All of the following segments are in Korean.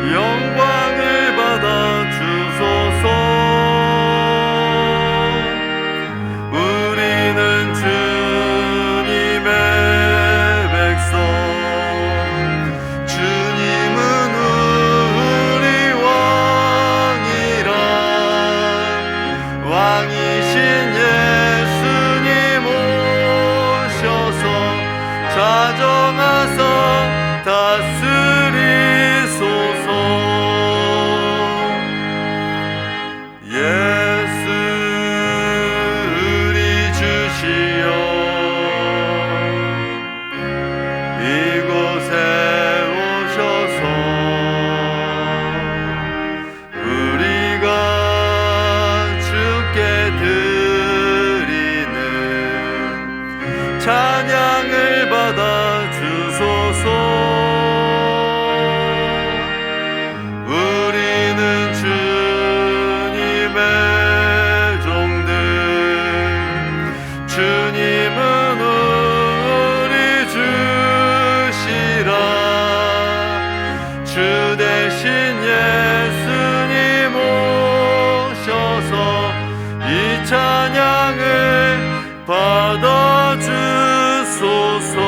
영광을 받아 주소서. 우리는 주님의 백성, 주님은 우리 왕이라. 왕이신 예수님 오셔서 자정하사 다스리소서. 예수 우리 주시여, 이곳에 오셔서 우리가 주께 드리는 찬양을 받아 주소서. 우리는 주님의 종들, 주님은 우리 주시라. 주 대신 예수님 오셔서 이 찬양을 받아 주소서.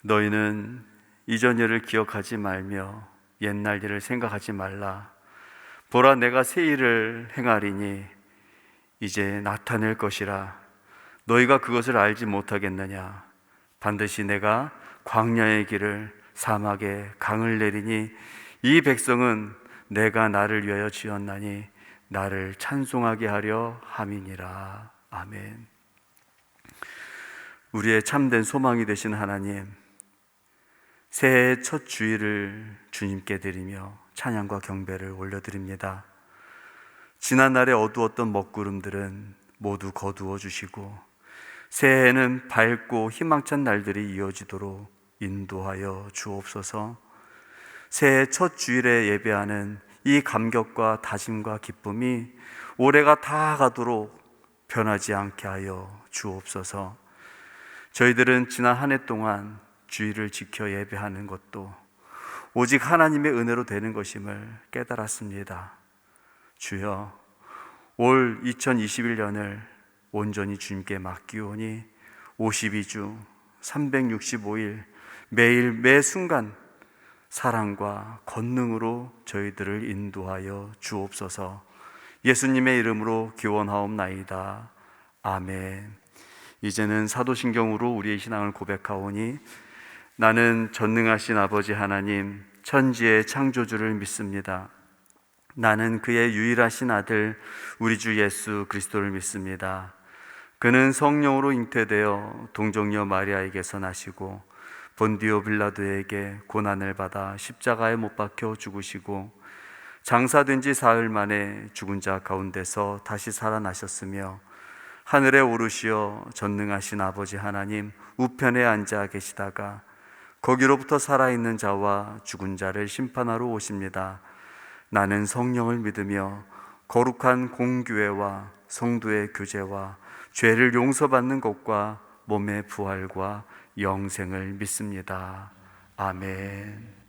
너희는 이전 일을 기억하지 말며 옛날 일을 생각하지 말라. 보라, 내가 새 일을 행하리니 이제 나타낼 것이라. 너희가 그것을 알지 못하겠느냐. 반드시 내가 광야의 길을, 사막에 강을 내리니 이 백성은 내가 나를 위하여 지었나니 나를 찬송하게 하려 함이니라. 아멘. 우리의 참된 소망이 되신 하나님, 새해의 첫 주일을 주님께 드리며 찬양과 경배를 올려드립니다. 지난날에 어두웠던 먹구름들은 모두 거두어 주시고 새해에는 밝고 희망찬 날들이 이어지도록 인도하여 주옵소서. 새해 첫 주일에 예배하는 이 감격과 다짐과 기쁨이 올해가 다 가도록 변하지 않게 하여 주옵소서. 저희들은 지난 한 해 동안 주일을 지켜 예배하는 것도 오직 하나님의 은혜로 되는 것임을 깨달았습니다. 주여, 올 2021년을 온전히 주님께 맡기오니 52주 365일 매일 매 순간 사랑과 권능으로 저희들을 인도하여 주옵소서. 예수님의 이름으로 기원하옵나이다. 아멘. 이제는 사도신경으로 우리의 신앙을 고백하오니 나는 전능하신 아버지 하나님, 천지의 창조주를 믿습니다. 나는 그의 유일하신 아들 우리 주 예수 그리스도를 믿습니다. 그는 성령으로 잉태되어 동정녀 마리아에게서 나시고 본디오 빌라도에게 고난을 받아 십자가에 못 박혀 죽으시고 장사된 지 사흘 만에 죽은 자 가운데서 다시 살아나셨으며 하늘에 오르시어 전능하신 아버지 하나님 우편에 앉아 계시다가 거기로부터 살아있는 자와 죽은 자를 심판하러 오십니다. 나는 성령을 믿으며 거룩한 공교회와 성도의 교제와 죄를 용서받는 것과 몸의 부활과 영생을 믿습니다. 아멘.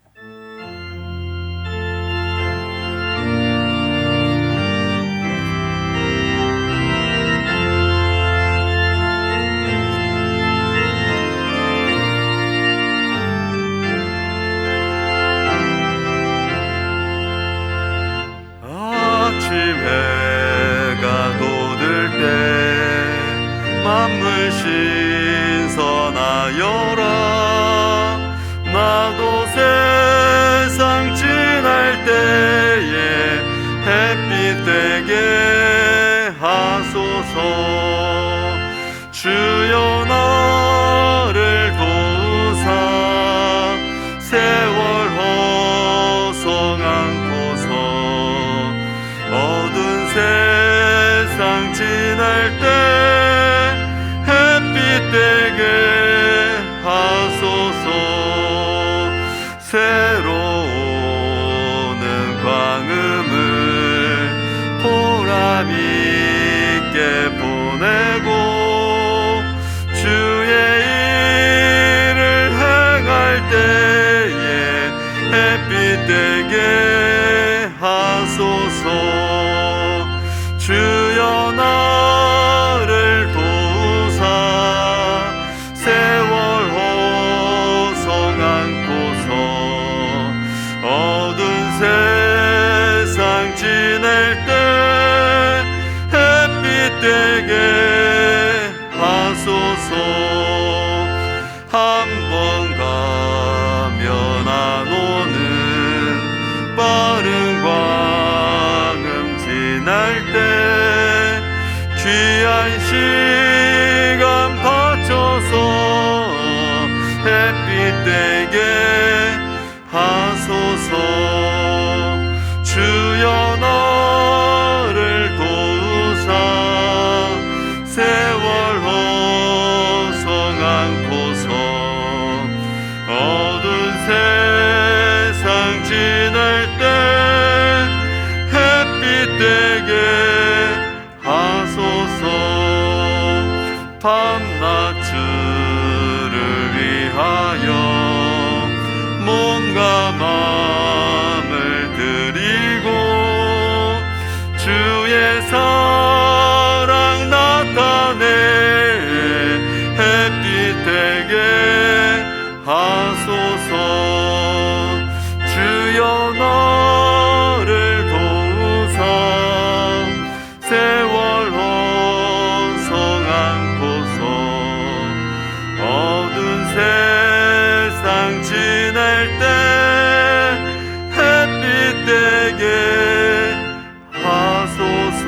해가 돋을 때 만물 신선하여라. 나도 세상 지날 때에 햇빛 되게 하소서. 주여 나를 도우사 세월 허송 않고서 어두운 세상 지날 때 햇빛 되게 하소서. 새로 오는 광음을 보람 있게 보내고 주의 때에 햇빛 되게 하소서. 주여 나를 도우사 세월 호송 안고서 어두운 세상 지낼 때 햇빛 되게 하소서. 한 번 가면 안 오는 빠른 광음 지날 때 귀한 시간 바쳐서 햇빛 되게 하소서. 주여 나를 도우사 세월 호송 안고서 어두운 세상 지낼 때 햇빛 되게 하소서. 밤낮주를 위하여 몸과 마음을 드리고 주의 사랑 나타내 햇빛 되게 하소서. 주여 나를 도우사 세월 호송 안고서 어두운 세상 지낼 때 햇빛 되게 하소서.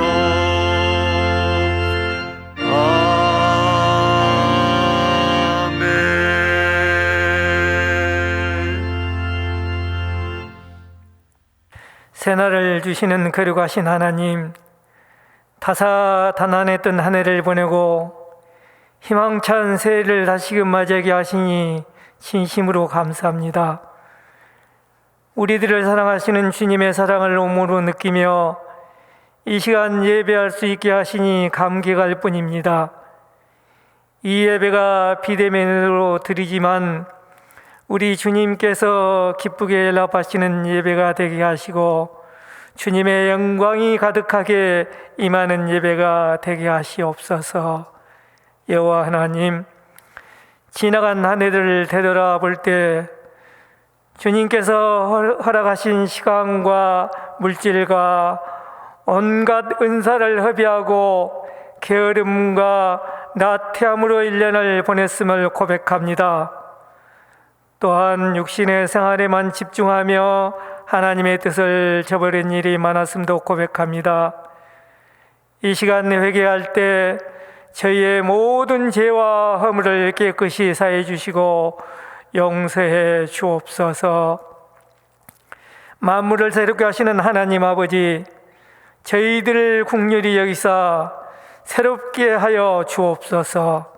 새날을 주시는 거룩하신 하나님, 다사다난했던 한 해를 보내고 희망찬 새해를 다시금 맞이하게 하시니 진심으로 감사합니다. 우리들을 사랑하시는 주님의 사랑을 몸으로 느끼며 이 시간 예배할 수 있게 하시니 감개갈 뿐입니다. 이 예배가 비대면으로 드리지만 우리 주님께서 기쁘게 연락하시는 예배가 되게 하시고 주님의 영광이 가득하게 임하는 예배가 되게 하시옵소서. 여호와 하나님, 지나간 한 해를 되돌아볼 때 주님께서 허락하신 시간과 물질과 온갖 은사를 허비하고 게으름과 나태함으로 1년을 보냈음을 고백합니다. 또한 육신의 생활에만 집중하며 하나님의 뜻을 저버린 일이 많았음도 고백합니다. 이 시간 회개할 때 저희의 모든 죄와 허물을 깨끗이 사해 주시고 용서해 주옵소서. 만물을 새롭게 하시는 하나님 아버지, 저희들을 긍휼히 여기사 새롭게 하여 주옵소서.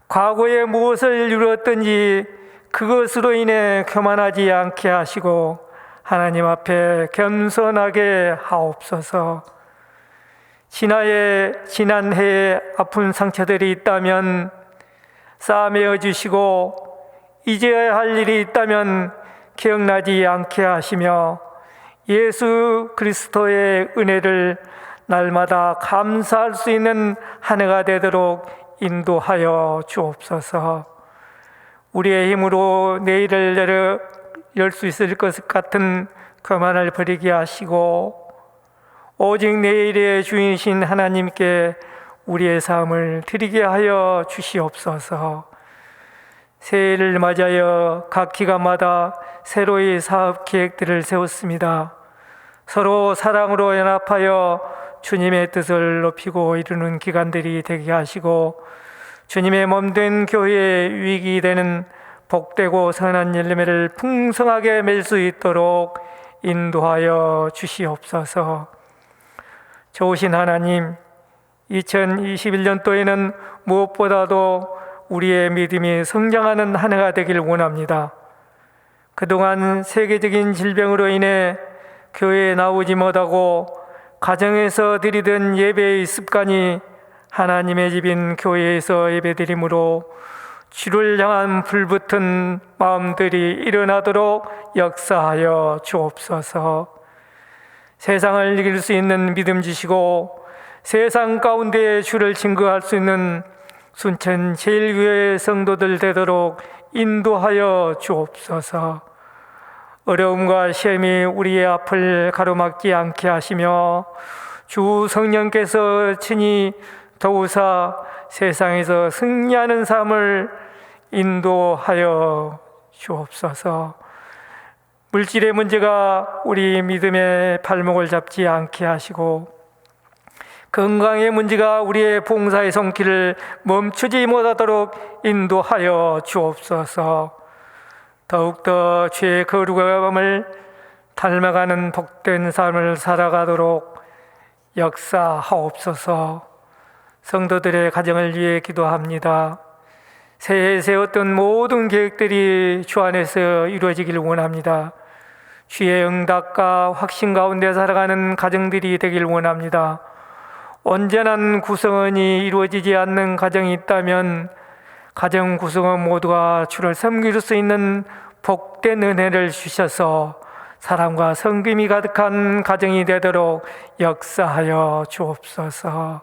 과거에 무엇을 이루었든지 그것으로 인해 교만하지 않게 하시고 하나님 앞에 겸손하게 하옵소서. 지난 해에 아픈 상처들이 있다면 싸매어 주시고 잊어야 할 일이 있다면 기억나지 않게 하시며 예수 그리스도의 은혜를 날마다 감사할 수 있는 한 해가 되도록 인도하여 주옵소서. 우리의 힘으로 내일을 열 수 있을 것 같은 교만을 버리게 하시고 오직 내일의 주인이신 하나님께 우리의 삶을 드리게 하여 주시옵소서. 새해를 맞이하여 각 기관마다 새로이 사업 계획들을 세웠습니다. 서로 사랑으로 연합하여 주님의 뜻을 높이고 이루는 기관들이 되게 하시고 주님의 몸된 교회의 유익이 되는 복되고 선한 열매를 풍성하게 맺을 수 있도록 인도하여 주시옵소서. 좋으신 하나님, 2021년도에는 무엇보다도 우리의 믿음이 성장하는 한 해가 되길 원합니다. 그동안 세계적인 질병으로 인해 교회에 나오지 못하고 가정에서 드리던 예배의 습관이 하나님의 집인 교회에서 예배드림으로 주를 향한 불붙은 마음들이 일어나도록 역사하여 주옵소서. 세상을 이길 수 있는 믿음 주시고 세상 가운데 주를 증거할 수 있는 순천 제일교회 성도들 되도록 인도하여 주옵소서. 어려움과 시험이 우리의 앞을 가로막지 않게 하시며 주 성령께서 친히 도우사 세상에서 승리하는 삶을 인도하여 주옵소서. 물질의 문제가 우리 믿음의 발목을 잡지 않게 하시고 건강의 문제가 우리의 봉사의 손길을 멈추지 못하도록 인도하여 주옵소서. 더욱더 주의 거룩함을 닮아가는 복된 삶을 살아가도록 역사하옵소서. 성도들의 가정을 위해 기도합니다. 새해에 세웠던 모든 계획들이 주 안에서 이루어지기를 원합니다. 주의 응답과 확신 가운데 살아가는 가정들이 되길 원합니다. 온전한 구성원이 이루어지지 않는 가정이 있다면 가정 구성원 모두가 주를 섬길 수 있는 복된 은혜를 주셔서 사랑과 성김이 가득한 가정이 되도록 역사하여 주옵소서.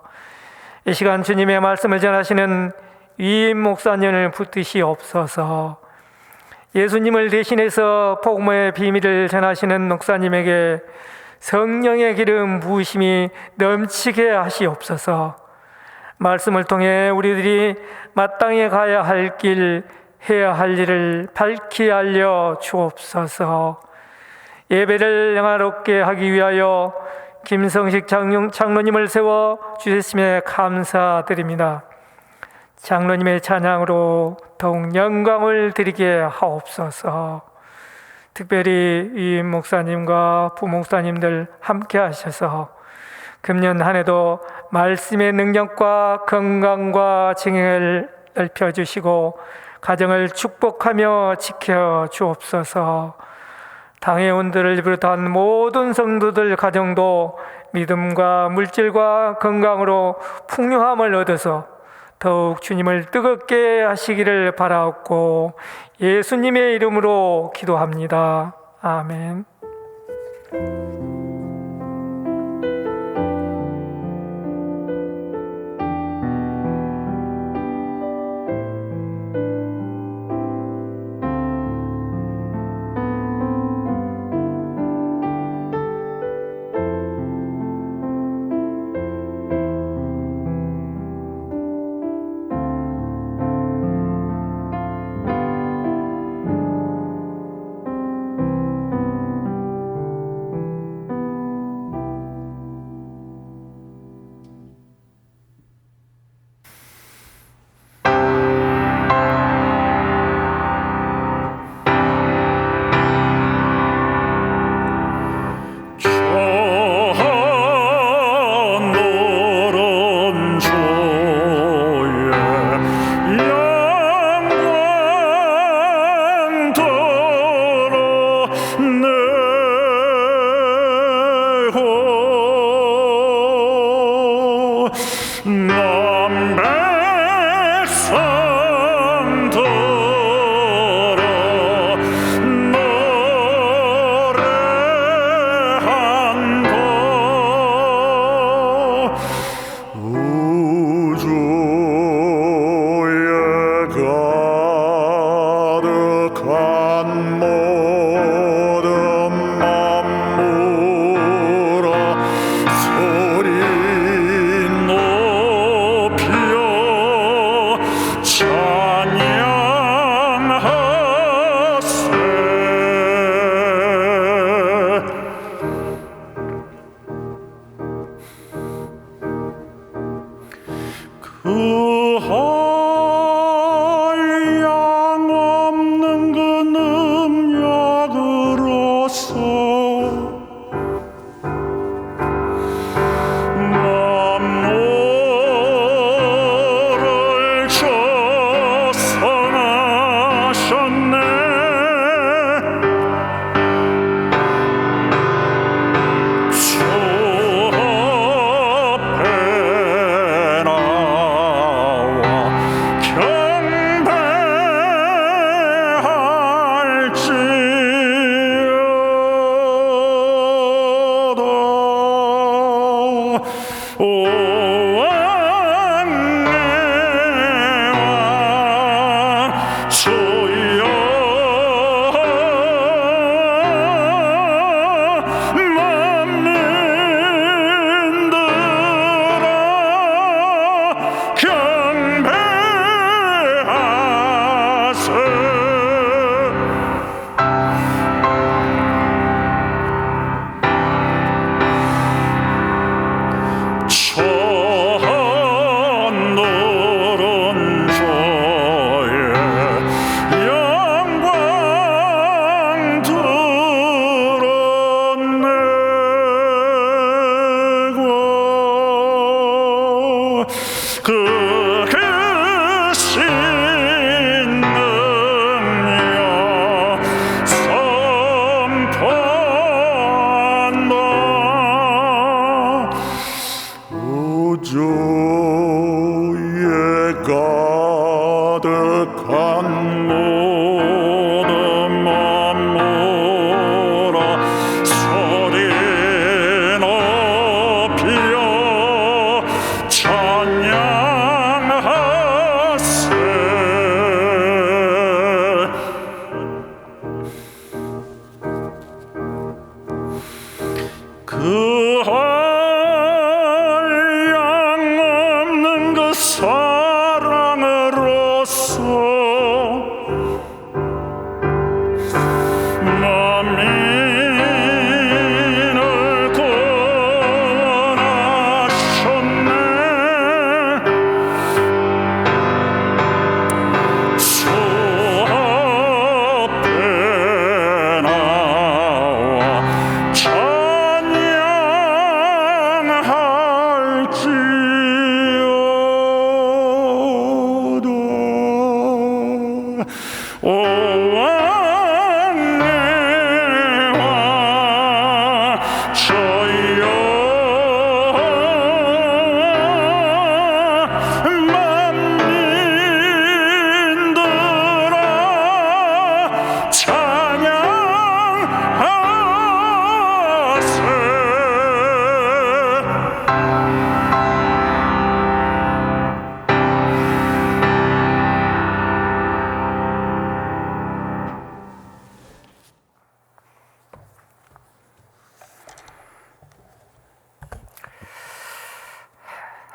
이 시간 주님의 말씀을 전하시는 위임 목사님을 붙드시옵소서. 예수님을 대신해서 복음의 비밀을 전하시는 목사님에게 성령의 기름 부으심이 넘치게 하시옵소서. 말씀을 통해 우리들이 마땅히 가야 할 길, 해야 할 일을 밝히 알려 주옵소서. 예배를 영화롭게 하기 위하여 김성식 장로님을 세워 주셨음에 감사드립니다. 장로님의 찬양으로 더욱 영광을 드리게 하옵소서. 특별히 이 목사님과 부목사님들 함께 하셔서 금년 한 해도 말씀의 능력과 건강과 증행을 넓혀주시고 가정을 축복하며 지켜 주옵소서. 당회원들을 비롯한 모든 성도들 가정도 믿음과 물질과 건강으로 풍요함을 얻어서 더욱 주님을 뜨겁게 하시기를 바라옵고 예수님의 이름으로 기도합니다. 아멘. 주여 만민들아 경배하세. 오른조의 영광 드러내고 그 크신 능력 선포한다. 우주에 가득한 모든 만물아 소리 높여 찬양하세. 그 한량없는 그 사랑으로서 만민을 구원하셨네. 주 앞에 나와 찬양할지어다. 오 왕의 왕 주여 만민들아 찬양하세.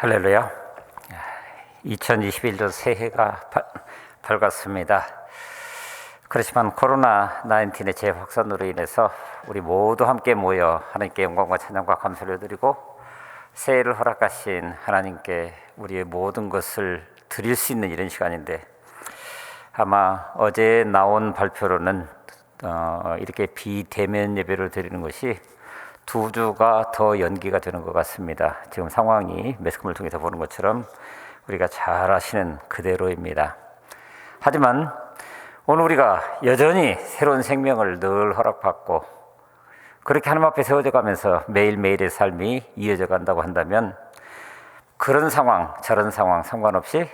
할렐루야. 2021년 새해가 밝았습니다. 그렇지만 코로나19의 재확산으로 인해서 우리 모두 함께 모여 하나님께 영광과 찬양과 감사를 드리고 새해를 허락하신 하나님께 우리의 모든 것을 드릴 수 있는 이런 시간인데, 아마 어제 나온 발표로는 이렇게 비대면 예배를 드리는 것이 2주가 더 연기가 되는 것 같습니다. 지금 상황이 매스컴을 통해서 보는 것처럼 우리가 잘 아시는 그대로입니다. 하지만 오늘 우리가 여전히 새로운 생명을 늘 허락받고 그렇게 하나님 앞에 세워져 가면서 매일매일의 삶이 이어져 간다고 한다면, 그런 상황 저런 상황 상관없이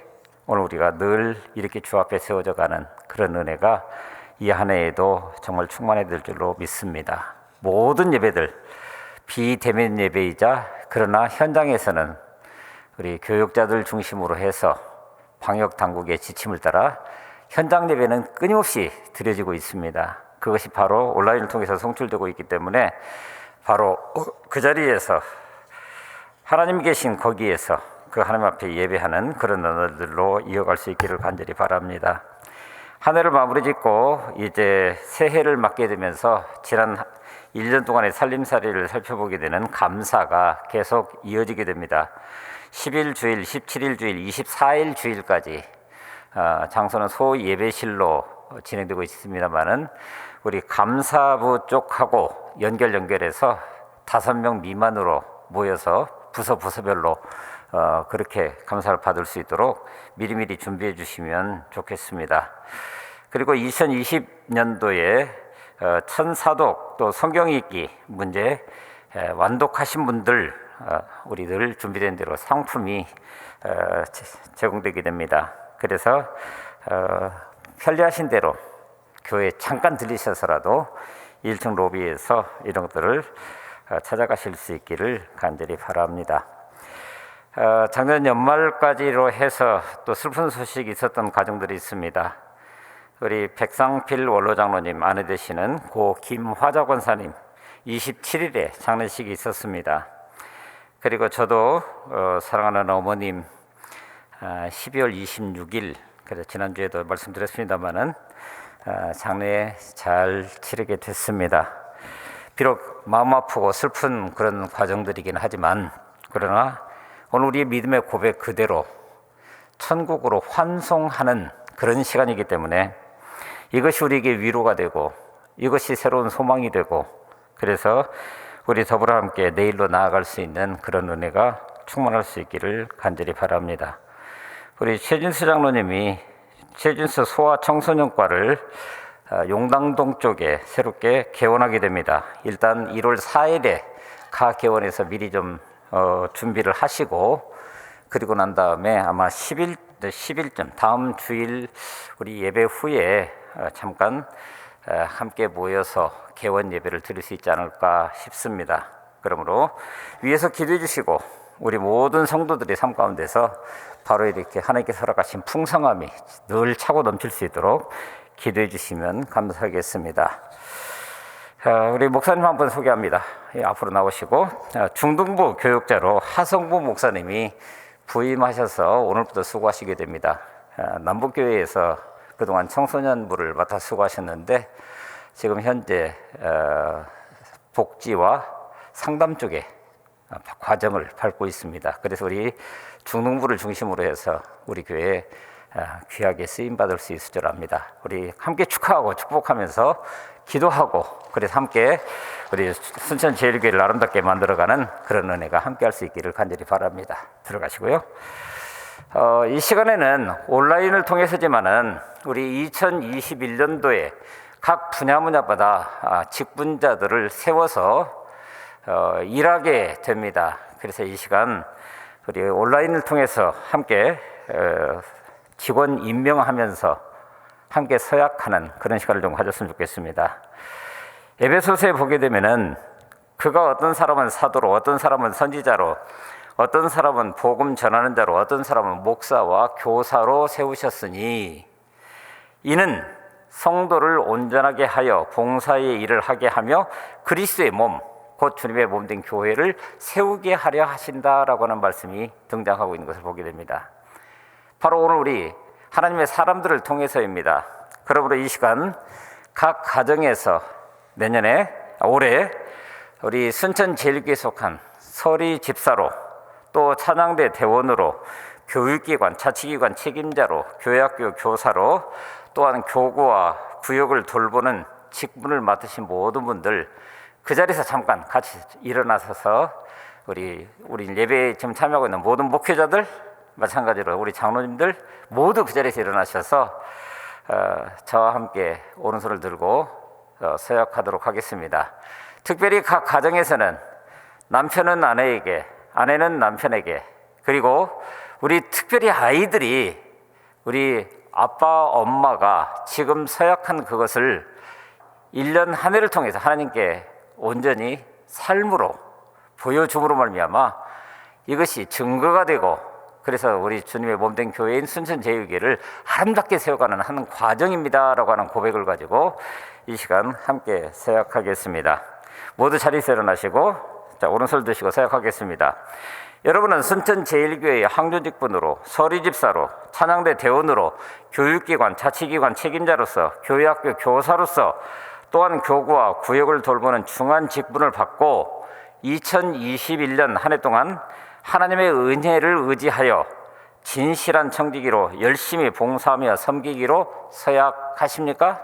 오늘 우리가 늘 이렇게 주 앞에 세워져 가는 그런 은혜가 이 한 해에도 정말 충만해 될 줄로 믿습니다. 모든 예배들 비대면 예배이자, 그러나 현장에서는 우리 교육자들 중심으로 해서 방역 당국의 지침을 따라 현장 예배는 끊임없이 드려지고 있습니다. 그것이 바로 온라인을 통해서 송출되고 있기 때문에 바로 그 자리에서 하나님 계신 거기에서 그 하나님 앞에 예배하는 그런 언어들로 이어갈 수 있기를 간절히 바랍니다. 한 해를 마무리 짓고 이제 새해를 맞게 되면서 지난 1년 동안의 살림살이를 살펴보게 되는 감사가 계속 이어지게 됩니다. 10일 주일, 17일 주일, 24일 주일까지 장소는 소예배실로 진행되고 있습니다만은 우리 감사부 쪽하고 연결해서 5명 미만으로 모여서 부서별로 그렇게 감사를 받을 수 있도록 미리미리 준비해 주시면 좋겠습니다. 그리고 2020년도에 천사독 또 성경 읽기 문제 완독하신 분들 우리들 준비된 대로 상품이 제공되게 됩니다. 그래서 편리하신 대로 교회 잠깐 들리셔서라도 1층 로비에서 이런 것들을 찾아가실 수 있기를 간절히 바랍니다. 작년 연말까지로 해서 또 슬픈 소식이 있었던 가정들이 있습니다. 우리 백상필 원로장로님 아내 되시는 고 김화자 권사님 27일에 장례식이 있었습니다. 그리고 저도 사랑하는 어머님 12월 26일, 그래서 지난주에도 말씀드렸습니다마는 장례 잘 치르게 됐습니다. 비록 마음 아프고 슬픈 그런 과정들이긴 하지만, 그러나 오늘 우리의 믿음의 고백 그대로 천국으로 환송하는 그런 시간이기 때문에 이것이 우리에게 위로가 되고 이것이 새로운 소망이 되고, 그래서 우리 더불어 함께 내일로 나아갈 수 있는 그런 은혜가 충만할 수 있기를 간절히 바랍니다. 우리 최진수 장로님이 최진수 소아청소년과를 용당동 쪽에 새롭게 개원하게 됩니다. 일단 1월 4일에 가 개원해서 미리 좀 준비를 하시고, 그리고 난 다음에 아마 10일쯤 다음 주일 우리 예배 후에 잠깐 함께 모여서 개원 예배를 드릴 수 있지 않을까 싶습니다. 그러므로 위에서 기도해 주시고 우리 모든 성도들의 삶 가운데서 바로 이렇게 하나님께서 허락하신 풍성함이 늘 차고 넘칠 수 있도록 기도해 주시면 감사하겠습니다. 우리 목사님 한 분 소개합니다. 앞으로 나오시고, 중등부 교육자로 하성부 목사님이 부임하셔서 오늘부터 수고하시게 됩니다. 남북교회에서 그동안 청소년부를 맡아 수고하셨는데 지금 현재 복지와 상담 쪽에 과정을 밟고 있습니다. 그래서 우리 중등부를 중심으로 해서 우리 교회에 귀하게 쓰임받을 수 있을 줄 압니다. 우리 함께 축하하고 축복하면서 기도하고, 그래서 함께 우리 순천제일교회를 아름답게 만들어가는 그런 은혜가 함께 할 수 있기를 간절히 바랍니다. 들어가시고요. 이 시간에는 온라인을 통해서지만은 우리 2021년도에 각 분야마다 직분자들을 세워서 일하게 됩니다. 그래서 이 시간 우리 온라인을 통해서 함께 직원 임명하면서 함께 서약하는 그런 시간을 좀 가졌으면 좋겠습니다. 에베소서에 보게 되면은 그가 어떤 사람은 사도로, 어떤 사람은 선지자로, 어떤 사람은 복음 전하는 자로, 어떤 사람은 목사와 교사로 세우셨으니 이는 성도를 온전하게 하여 봉사의 일을 하게 하며 그리스도의 몸, 곧 주님의 몸 된 교회를 세우게 하려 하신다라고 하는 말씀이 등장하고 있는 것을 보게 됩니다. 바로 오늘 우리 하나님의 사람들을 통해서입니다. 그러므로 이 시간 각 가정에서 올해 우리 순천제일교회에 속한 서리 집사로, 또 찬양대 대원으로, 교육기관, 자치기관 책임자로, 교회학교 교사로, 또한 교구와 구역을 돌보는 직분을 맡으신 모든 분들 그 자리에서 잠깐 같이 일어나셔서 우리 예배에 지금 참여하고 있는 모든 목회자들, 마찬가지로 우리 장로님들 모두 그 자리에서 일어나셔서 저와 함께 오른손을 들고 서약하도록 하겠습니다. 특별히 각 가정에서는 남편은 아내에게, 아내는 남편에게, 그리고 우리 특별히 아이들이 우리 아빠, 엄마가 지금 서약한 그것을 1년 한 해를 통해서 하나님께 온전히 삶으로 보여줌으로 말미암아 이것이 증거가 되고, 그래서 우리 주님의 몸된 교회인 순천제일교회를 아름답게 세워가는 한 과정입니다라고 하는 고백을 가지고 이 시간 함께 서약하겠습니다. 모두 자리에서 일어나시고, 자, 오른손 드시고 서약하겠습니다. 여러분은 순천제일교회의 항존직분으로, 서리집사로, 찬양대 대원으로, 교육기관, 자치기관 책임자로서, 교회학교 교사로서, 또한 교구와 구역을 돌보는 중한 직분을 받고 2021년 한 해 동안 하나님의 은혜를 의지하여 진실한 청지기로 열심히 봉사하며 섬기기로 서약하십니까?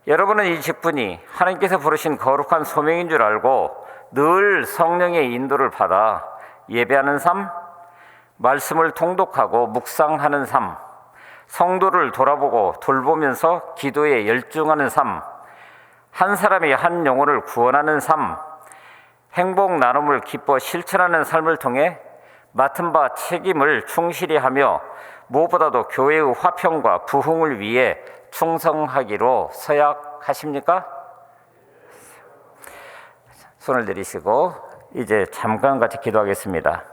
여러분은 이 직분이 하나님께서 부르신 거룩한 소명인 줄 알고 늘 성령의 인도를 받아 예배하는 삶, 말씀을 통독하고 묵상하는 삶, 성도를 돌아보고 돌보면서 기도에 열중하는 삶, 한 사람이 한 영혼을 구원하는 삶, 행복 나눔을 기뻐 실천하는 삶을 통해 맡은 바 책임을 충실히 하며 무엇보다도 교회의 화평과 부흥을 위해 충성하기로 서약하십니까? 손을 내리시고 이제 잠깐 같이 기도하겠습니다.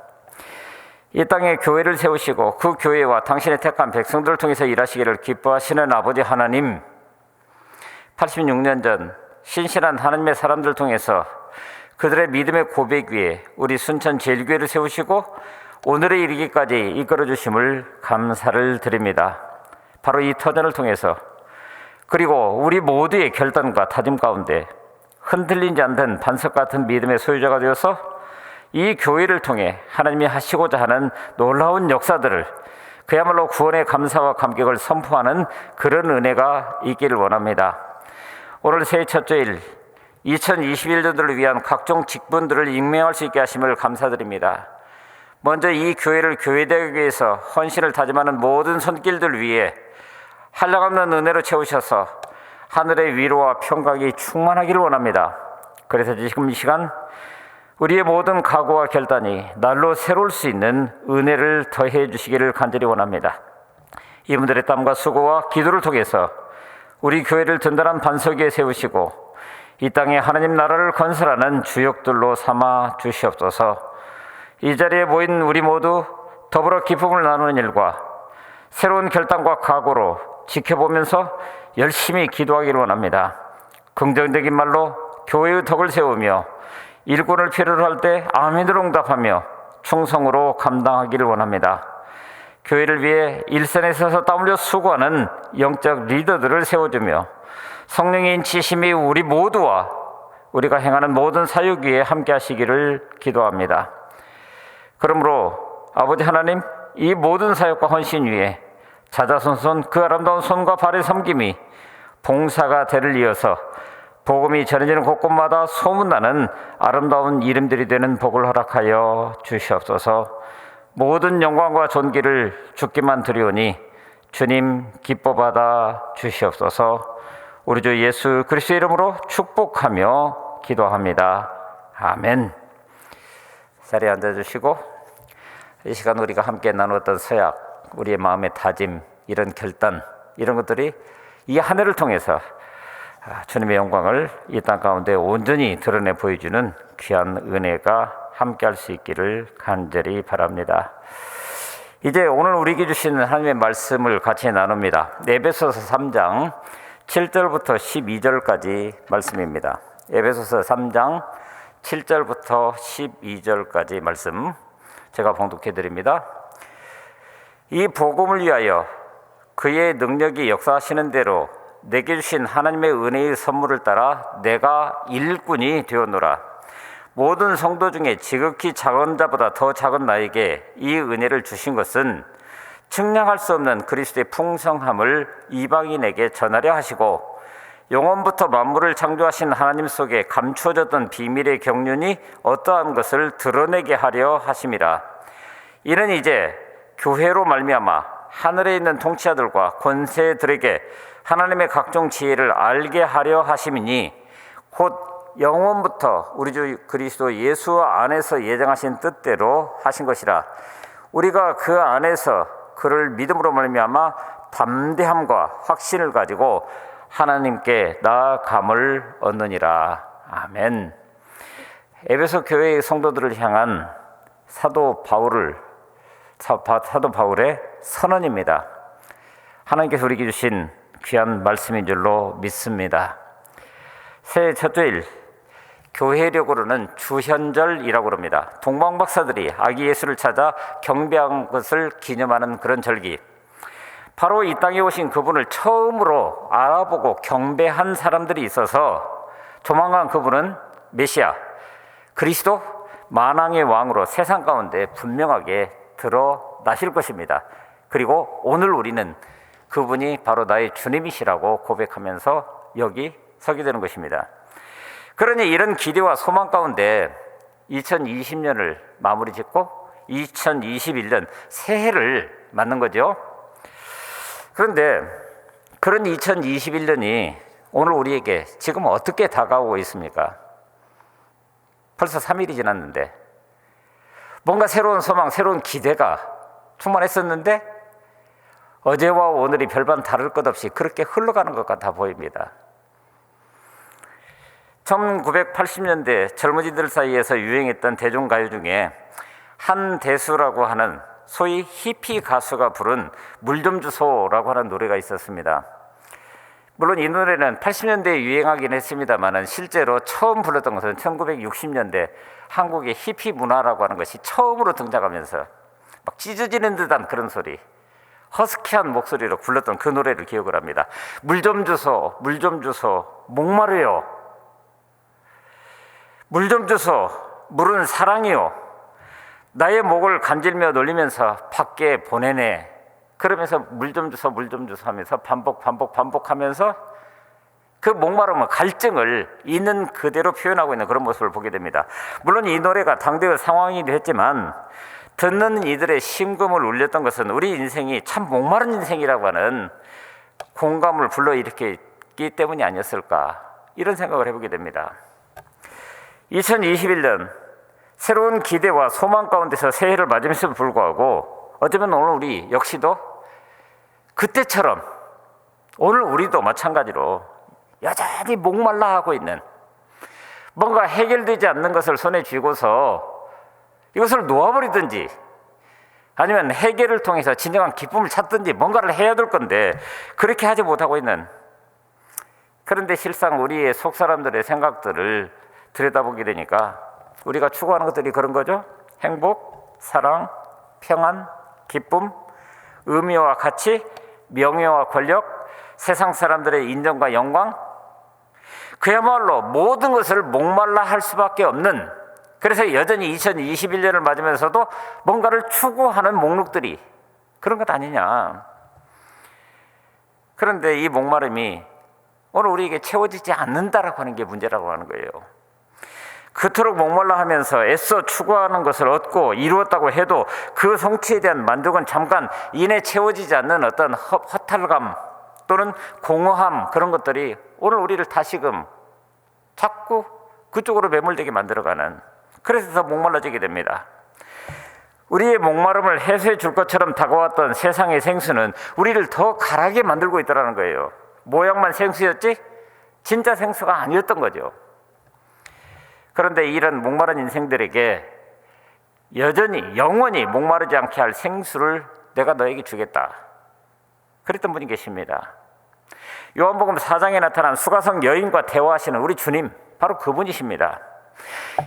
이 땅에 교회를 세우시고 그 교회와 당신의 택한 백성들을 통해서 일하시기를 기뻐하시는 아버지 하나님, 86년 전 신실한 하나님의 사람들을 통해서 그들의 믿음의 고백 위에 우리 순천 제일교회를 세우시고 오늘에 이르기까지 이끌어 주심을 감사를 드립니다. 바로 이 터전을 통해서, 그리고 우리 모두의 결단과 다짐 가운데 흔들리지 않는 반석 같은 믿음의 소유자가 되어서 이 교회를 통해 하나님이 하시고자 하는 놀라운 역사들을, 그야말로 구원의 감사와 감격을 선포하는 그런 은혜가 있기를 원합니다. 오늘 새해 첫 주일 2021년도를 위한 각종 직분들을 임명할 수 있게 하심을 감사드립니다. 먼저 이 교회를 교회되기 위해서 헌신을 다짐하는 모든 손길들 위해 한량없는 은혜로 채우셔서 하늘의 위로와 평강이 충만하기를 원합니다. 그래서 지금 이 시간 우리의 모든 각오와 결단이 날로 새로울 수 있는 은혜를 더해 주시기를 간절히 원합니다. 이분들의 땀과 수고와 기도를 통해서 우리 교회를 든든한 반석 위에 세우시고 이 땅에 하나님 나라를 건설하는 주역들로 삼아 주시옵소서. 이 자리에 모인 우리 모두 더불어 기쁨을 나누는 일과 새로운 결단과 각오로 지켜보면서 열심히 기도하기를 원합니다. 긍정적인 말로 교회의 덕을 세우며 일꾼을 필요로 할 때 아멘으로 응답하며 충성으로 감당하기를 원합니다. 교회를 위해 일선에 서서 땀 흘려 수고하는 영적 리더들을 세워주며 성령의 인치심이 우리 모두와 우리가 행하는 모든 사역 위에 함께 하시기를 기도합니다. 그러므로 아버지 하나님, 이 모든 사역과 헌신 위에 자자손손 그 아름다운 손과 발의 섬김이 봉사가 대를 이어서 복음이 전해지는 곳곳마다 소문나는 아름다운 이름들이 되는 복을 허락하여 주시옵소서. 모든 영광과 존귀를 주께만 드리오니 주님 기뻐 받아 주시옵소서. 우리 주 예수 그리스도의 이름으로 축복하며 기도합니다. 아멘. 자리에 앉아주시고, 이 시간 우리가 함께 나누었던 서약, 우리의 마음의 다짐, 이런 결단, 이런 것들이 이 한 해를 통해서 주님의 영광을 이 땅 가운데 온전히 드러내 보여주는 귀한 은혜가 함께할 수 있기를 간절히 바랍니다. 이제 오늘 우리에게 주시는 하나님의 말씀을 같이 나눕니다. 에베소서 3장 7절부터 12절까지 말씀입니다. 에베소서 3장 7절부터 12절까지 말씀 제가 봉독해 드립니다. 이 복음을 위하여 그의 능력이 역사하시는 대로 내게 주신 하나님의 은혜의 선물을 따라 내가 일꾼이 되었노라. 모든 성도 중에 지극히 작은 자보다 더 작은 나에게 이 은혜를 주신 것은 측량할 수 없는 그리스도의 풍성함을 이방인에게 전하려 하시고 영원부터 만물을 창조하신 하나님 속에 감추어졌던 비밀의 경륜이 어떠한 것을 드러내게 하려 하심이라. 이는 이제 교회로 말미암아 하늘에 있는 통치자들과 권세들에게 하나님의 각종 지혜를 알게 하려 하심이니 곧 영원부터 우리 주 그리스도 예수 안에서 예정하신 뜻대로 하신 것이라. 우리가 그 안에서 그를 믿음으로 말미암아 담대함과 확신을 가지고 하나님께 나아감을 얻느니라. 아멘. 에베소 교회의 성도들을 향한 사도 바울의 선언입니다. 하나님께서 우리에게 주신 귀한 말씀인 줄로 믿습니다. 새해 첫 주일, 교회력으로는 주현절이라고 합니다. 동방박사들이 아기 예수를 찾아 경배한 것을 기념하는 그런 절기. 바로 이 땅에 오신 그분을 처음으로 알아보고 경배한 사람들이 있어서 조만간 그분은 메시아, 그리스도, 만왕의 왕으로 세상 가운데 분명하게 드러나실 것입니다. 그리고 오늘 우리는 그분이 바로 나의 주님이시라고 고백하면서 여기 서게 되는 것입니다. 그러니 이런 기대와 소망 가운데 2020년을 마무리 짓고 2021년 새해를 맞는 거죠. 그런데 그런 2021년이 오늘 우리에게 지금 어떻게 다가오고 있습니까? 벌써 3일이 지났는데 뭔가 새로운 소망, 새로운 기대가 충만했었는데 어제와 오늘이 별반 다를 것 없이 그렇게 흘러가는 것 같아 보입니다. 1980년대 젊은이들 사이에서 유행했던 대중가요 중에 한대수라고 하는 소위 히피 가수가 부른 물 좀 주소라고 하는 노래가 있었습니다. 물론 이 노래는 80년대에 유행하긴 했습니다만 실제로 처음 불렀던 것은 1960년대 한국의 히피 문화라고 하는 것이 처음으로 등장하면서 막 찢어지는 듯한 그런 소리, 허스키한 목소리로 불렀던 그 노래를 기억을 합니다. 물 좀 주소, 물 좀 주소, 목마르요. 물 좀 주소, 물은 사랑이요. 나의 목을 간질며 놀리면서 밖에 보내네. 그러면서 물 좀 주소, 물 좀 주소 하면서 반복하면서 그 목마름과 갈증을 있는 그대로 표현하고 있는 그런 모습을 보게 됩니다. 물론 이 노래가 당대의 상황이기도 했지만 듣는 이들의 심금을 울렸던 것은 우리 인생이 참 목마른 인생이라고 하는 공감을 불러일으켰기 때문이 아니었을까, 이런 생각을 해보게 됩니다. 2021년 새로운 기대와 소망 가운데서 새해를 맞으면서도 불구하고 어쩌면 오늘 우리 역시도 그때처럼 오늘 우리도 마찬가지로 여전히 목말라 하고 있는, 뭔가 해결되지 않는 것을 손에 쥐고서 이것을 놓아버리든지 아니면 해결을 통해서 진정한 기쁨을 찾든지 뭔가를 해야 될 건데 그렇게 하지 못하고 있는, 그런데 실상 우리의 속 사람들의 생각들을 들여다보게 되니까 우리가 추구하는 것들이 그런 거죠. 행복, 사랑, 평안, 기쁨, 의미와 가치, 명예와 권력, 세상 사람들의 인정과 영광, 그야말로 모든 것을 목말라 할 수밖에 없는, 그래서 여전히 2021년을 맞으면서도 뭔가를 추구하는 목록들이 그런 것 아니냐. 그런데 이 목마름이 오늘 우리에게 채워지지 않는다라고 하는 게 문제라고 하는 거예요. 그토록 목말라 하면서 애써 추구하는 것을 얻고 이루었다고 해도 그 성취에 대한 만족은 잠깐 이내 채워지지 않는 어떤 허탈감 또는 공허함, 그런 것들이 오늘 우리를 다시금 자꾸 그쪽으로 매몰되게 만들어가는, 그래서 더 목말라지게 됩니다. 우리의 목마름을 해소해 줄 것처럼 다가왔던 세상의 생수는 우리를 더 가라게 만들고 있다는 거예요. 모양만 생수였지 진짜 생수가 아니었던 거죠. 그런데 이런 목마른 인생들에게 여전히 영원히 목마르지 않게 할 생수를 내가 너에게 주겠다, 그랬던 분이 계십니다. 요한복음 4장에 나타난 수가성 여인과 대화하시는 우리 주님, 바로 그분이십니다.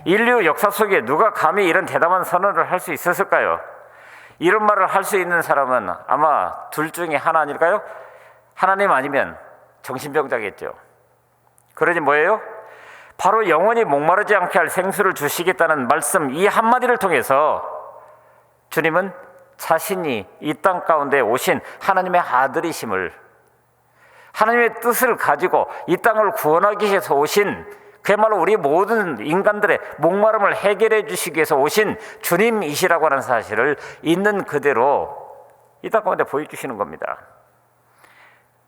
인류 역사 속에 누가 감히 이런 대담한 선언을 할 수 있었을까요? 이런 말을 할 수 있는 사람은 아마 둘 중에 하나 아닐까요? 하나님 아니면 정신병자겠죠. 그러니 뭐예요? 바로 영원히 목마르지 않게 할 생수를 주시겠다는 말씀, 이 한마디를 통해서 주님은 자신이 이 땅 가운데 오신 하나님의 아들이심을, 하나님의 뜻을 가지고 이 땅을 구원하기 위해서 오신, 그야말로 우리 모든 인간들의 목마름을 해결해 주시기 위해서 오신 주님이시라고 하는 사실을 있는 그대로 이 땅 가운데 보여주시는 겁니다.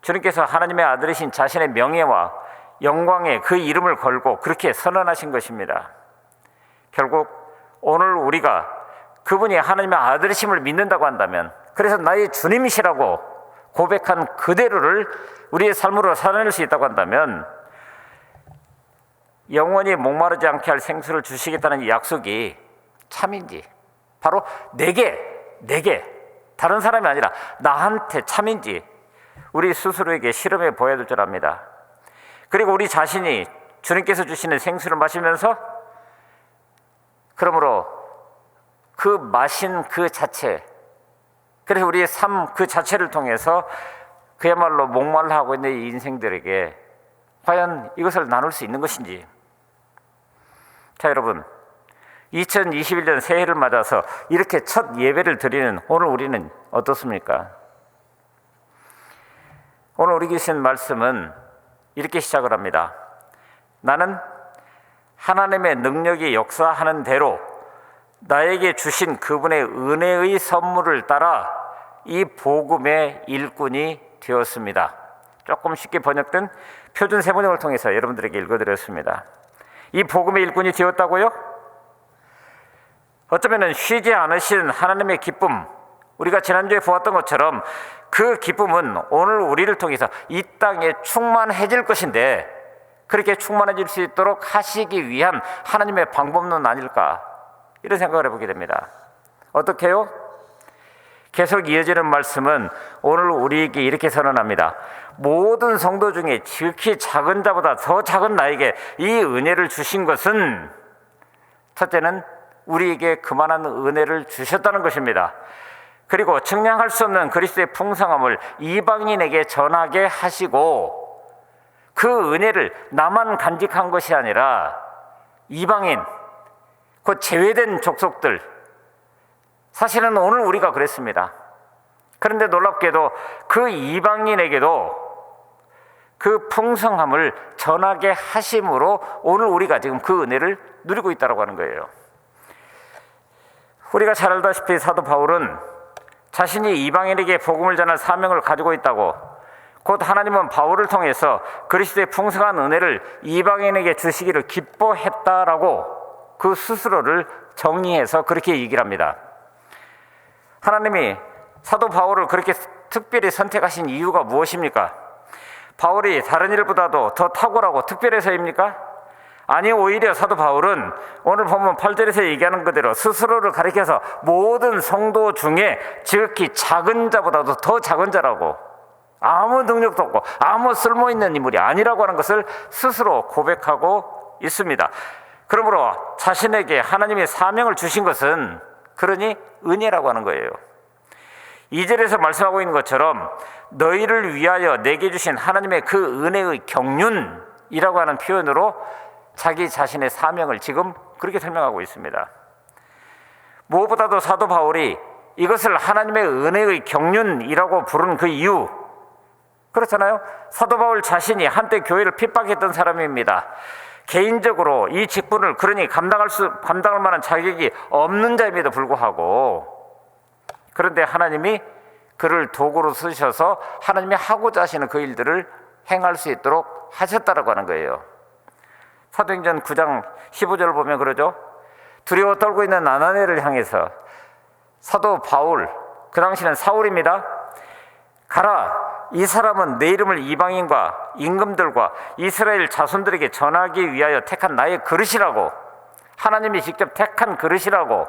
주님께서 하나님의 아들이신 자신의 명예와 영광에 그 이름을 걸고 그렇게 선언하신 것입니다. 결국 오늘 우리가 그분이 하나님의 아들이심을 믿는다고 한다면, 그래서 나의 주님이시라고 고백한 그대로를 우리의 삶으로 살아낼 수 있다고 한다면, 영원히 목마르지 않게 할 생수를 주시겠다는 이 약속이 참인지, 바로 내게 다른 사람이 아니라 나한테 참인지 우리 스스로에게 실험해 보여야 될 줄 압니다. 그리고 우리 자신이 주님께서 주시는 생수를 마시면서, 그러므로 그 마신 그 자체, 그래서 우리의 삶 그 자체를 통해서 그야말로 목말라 하고 있는 이 인생들에게 과연 이것을 나눌 수 있는 것인지. 자, 여러분, 2021년 새해를 맞아서 이렇게 첫 예배를 드리는 오늘 우리는 어떻습니까? 오늘 우리 주신 말씀은 이렇게 시작을 합니다. 나는 하나님의 능력이 역사하는 대로 나에게 주신 그분의 은혜의 선물을 따라 이 복음의 일꾼이 되었습니다. 조금 쉽게 번역된 표준 세번역을 통해서 여러분들에게 읽어드렸습니다. 이 복음의 일꾼이 되었다고요? 어쩌면 쉬지 않으신 하나님의 기쁨, 우리가 지난주에 보았던 것처럼 그 기쁨은 오늘 우리를 통해서 이 땅에 충만해질 것인데, 그렇게 충만해질 수 있도록 하시기 위한 하나님의 방법론 아닐까, 이런 생각을 해보게 됩니다. 어떻게 해요? 계속 이어지는 말씀은 오늘 우리에게 이렇게 선언합니다. 모든 성도 중에 지극히 작은 자보다 더 작은 나에게 이 은혜를 주신 것은, 첫째는 우리에게 그만한 은혜를 주셨다는 것입니다. 그리고 측량할 수 없는 그리스도의 풍성함을 이방인에게 전하게 하시고, 그 은혜를 나만 간직한 것이 아니라 이방인, 곧 제외된 족속들, 사실은 오늘 우리가 그랬습니다. 그런데 놀랍게도 그 이방인에게도 그 풍성함을 전하게 하심으로 오늘 우리가 지금 그 은혜를 누리고 있다고 하는 거예요. 우리가 잘 알다시피 사도 바울은 자신이 이방인에게 복음을 전할 사명을 가지고 있다고, 곧 하나님은 바울을 통해서 그리스도의 풍성한 은혜를 이방인에게 주시기를 기뻐했다라고 그 스스로를 정의해서 그렇게 얘기를 합니다. 하나님이 사도 바울을 그렇게 특별히 선택하신 이유가 무엇입니까? 바울이 다른 일보다도 더 탁월하고 특별해서입니까? 아니, 오히려 사도 바울은 오늘 보면 8절에서 얘기하는 그대로 스스로를 가리켜서 모든 성도 중에 지극히 작은 자보다도 더 작은 자라고, 아무 능력도 없고 아무 쓸모있는 인물이 아니라고 하는 것을 스스로 고백하고 있습니다. 그러므로 자신에게 하나님의 사명을 주신 것은 그러니 은혜라고 하는 거예요. 2절에서 말씀하고 있는 것처럼 너희를 위하여 내게 주신 하나님의 그 은혜의 경륜이라고 하는 표현으로 자기 자신의 사명을 지금 그렇게 설명하고 있습니다. 무엇보다도 사도 바울이 이것을 하나님의 은혜의 경륜이라고 부른 그 이유, 그렇잖아요. 사도 바울 자신이 한때 교회를 핍박했던 사람입니다. 개인적으로 이 직분을 그러니 감당할 만한 자격이 없는 자임에도 불구하고, 그런데 하나님이 그를 도구로 쓰셔서 하나님이 하고자 하시는 그 일들을 행할 수 있도록 하셨다라고 하는 거예요. 사도행전 9장 15절을 보면 그러죠. 두려워 떨고 있는 아나니아를 향해서 사도 바울, 그 당시는 사울입니다. 가라, 이 사람은 내 이름을 이방인과 임금들과 이스라엘 자손들에게 전하기 위하여 택한 나의 그릇이라고, 하나님이 직접 택한 그릇이라고,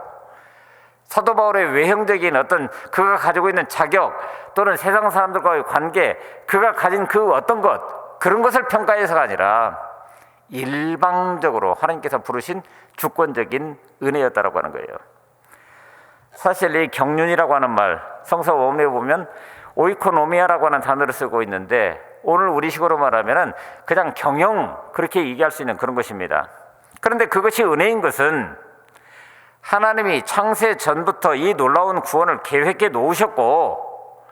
사도 바울의 외형적인 어떤 그가 가지고 있는 자격 또는 세상 사람들과의 관계, 그가 가진 그 어떤 것, 그런 것을 평가해서가 아니라 일방적으로 하나님께서 부르신 주권적인 은혜였다라고 하는 거예요. 사실 이 경륜이라고 하는 말, 성서 원문에 보면 오이코노미아라고 하는 단어를 쓰고 있는데, 오늘 우리식으로 말하면 그냥 경영, 그렇게 얘기할 수 있는 그런 것입니다. 그런데 그것이 은혜인 것은 하나님이 창세 전부터 이 놀라운 구원을 계획해 놓으셨고,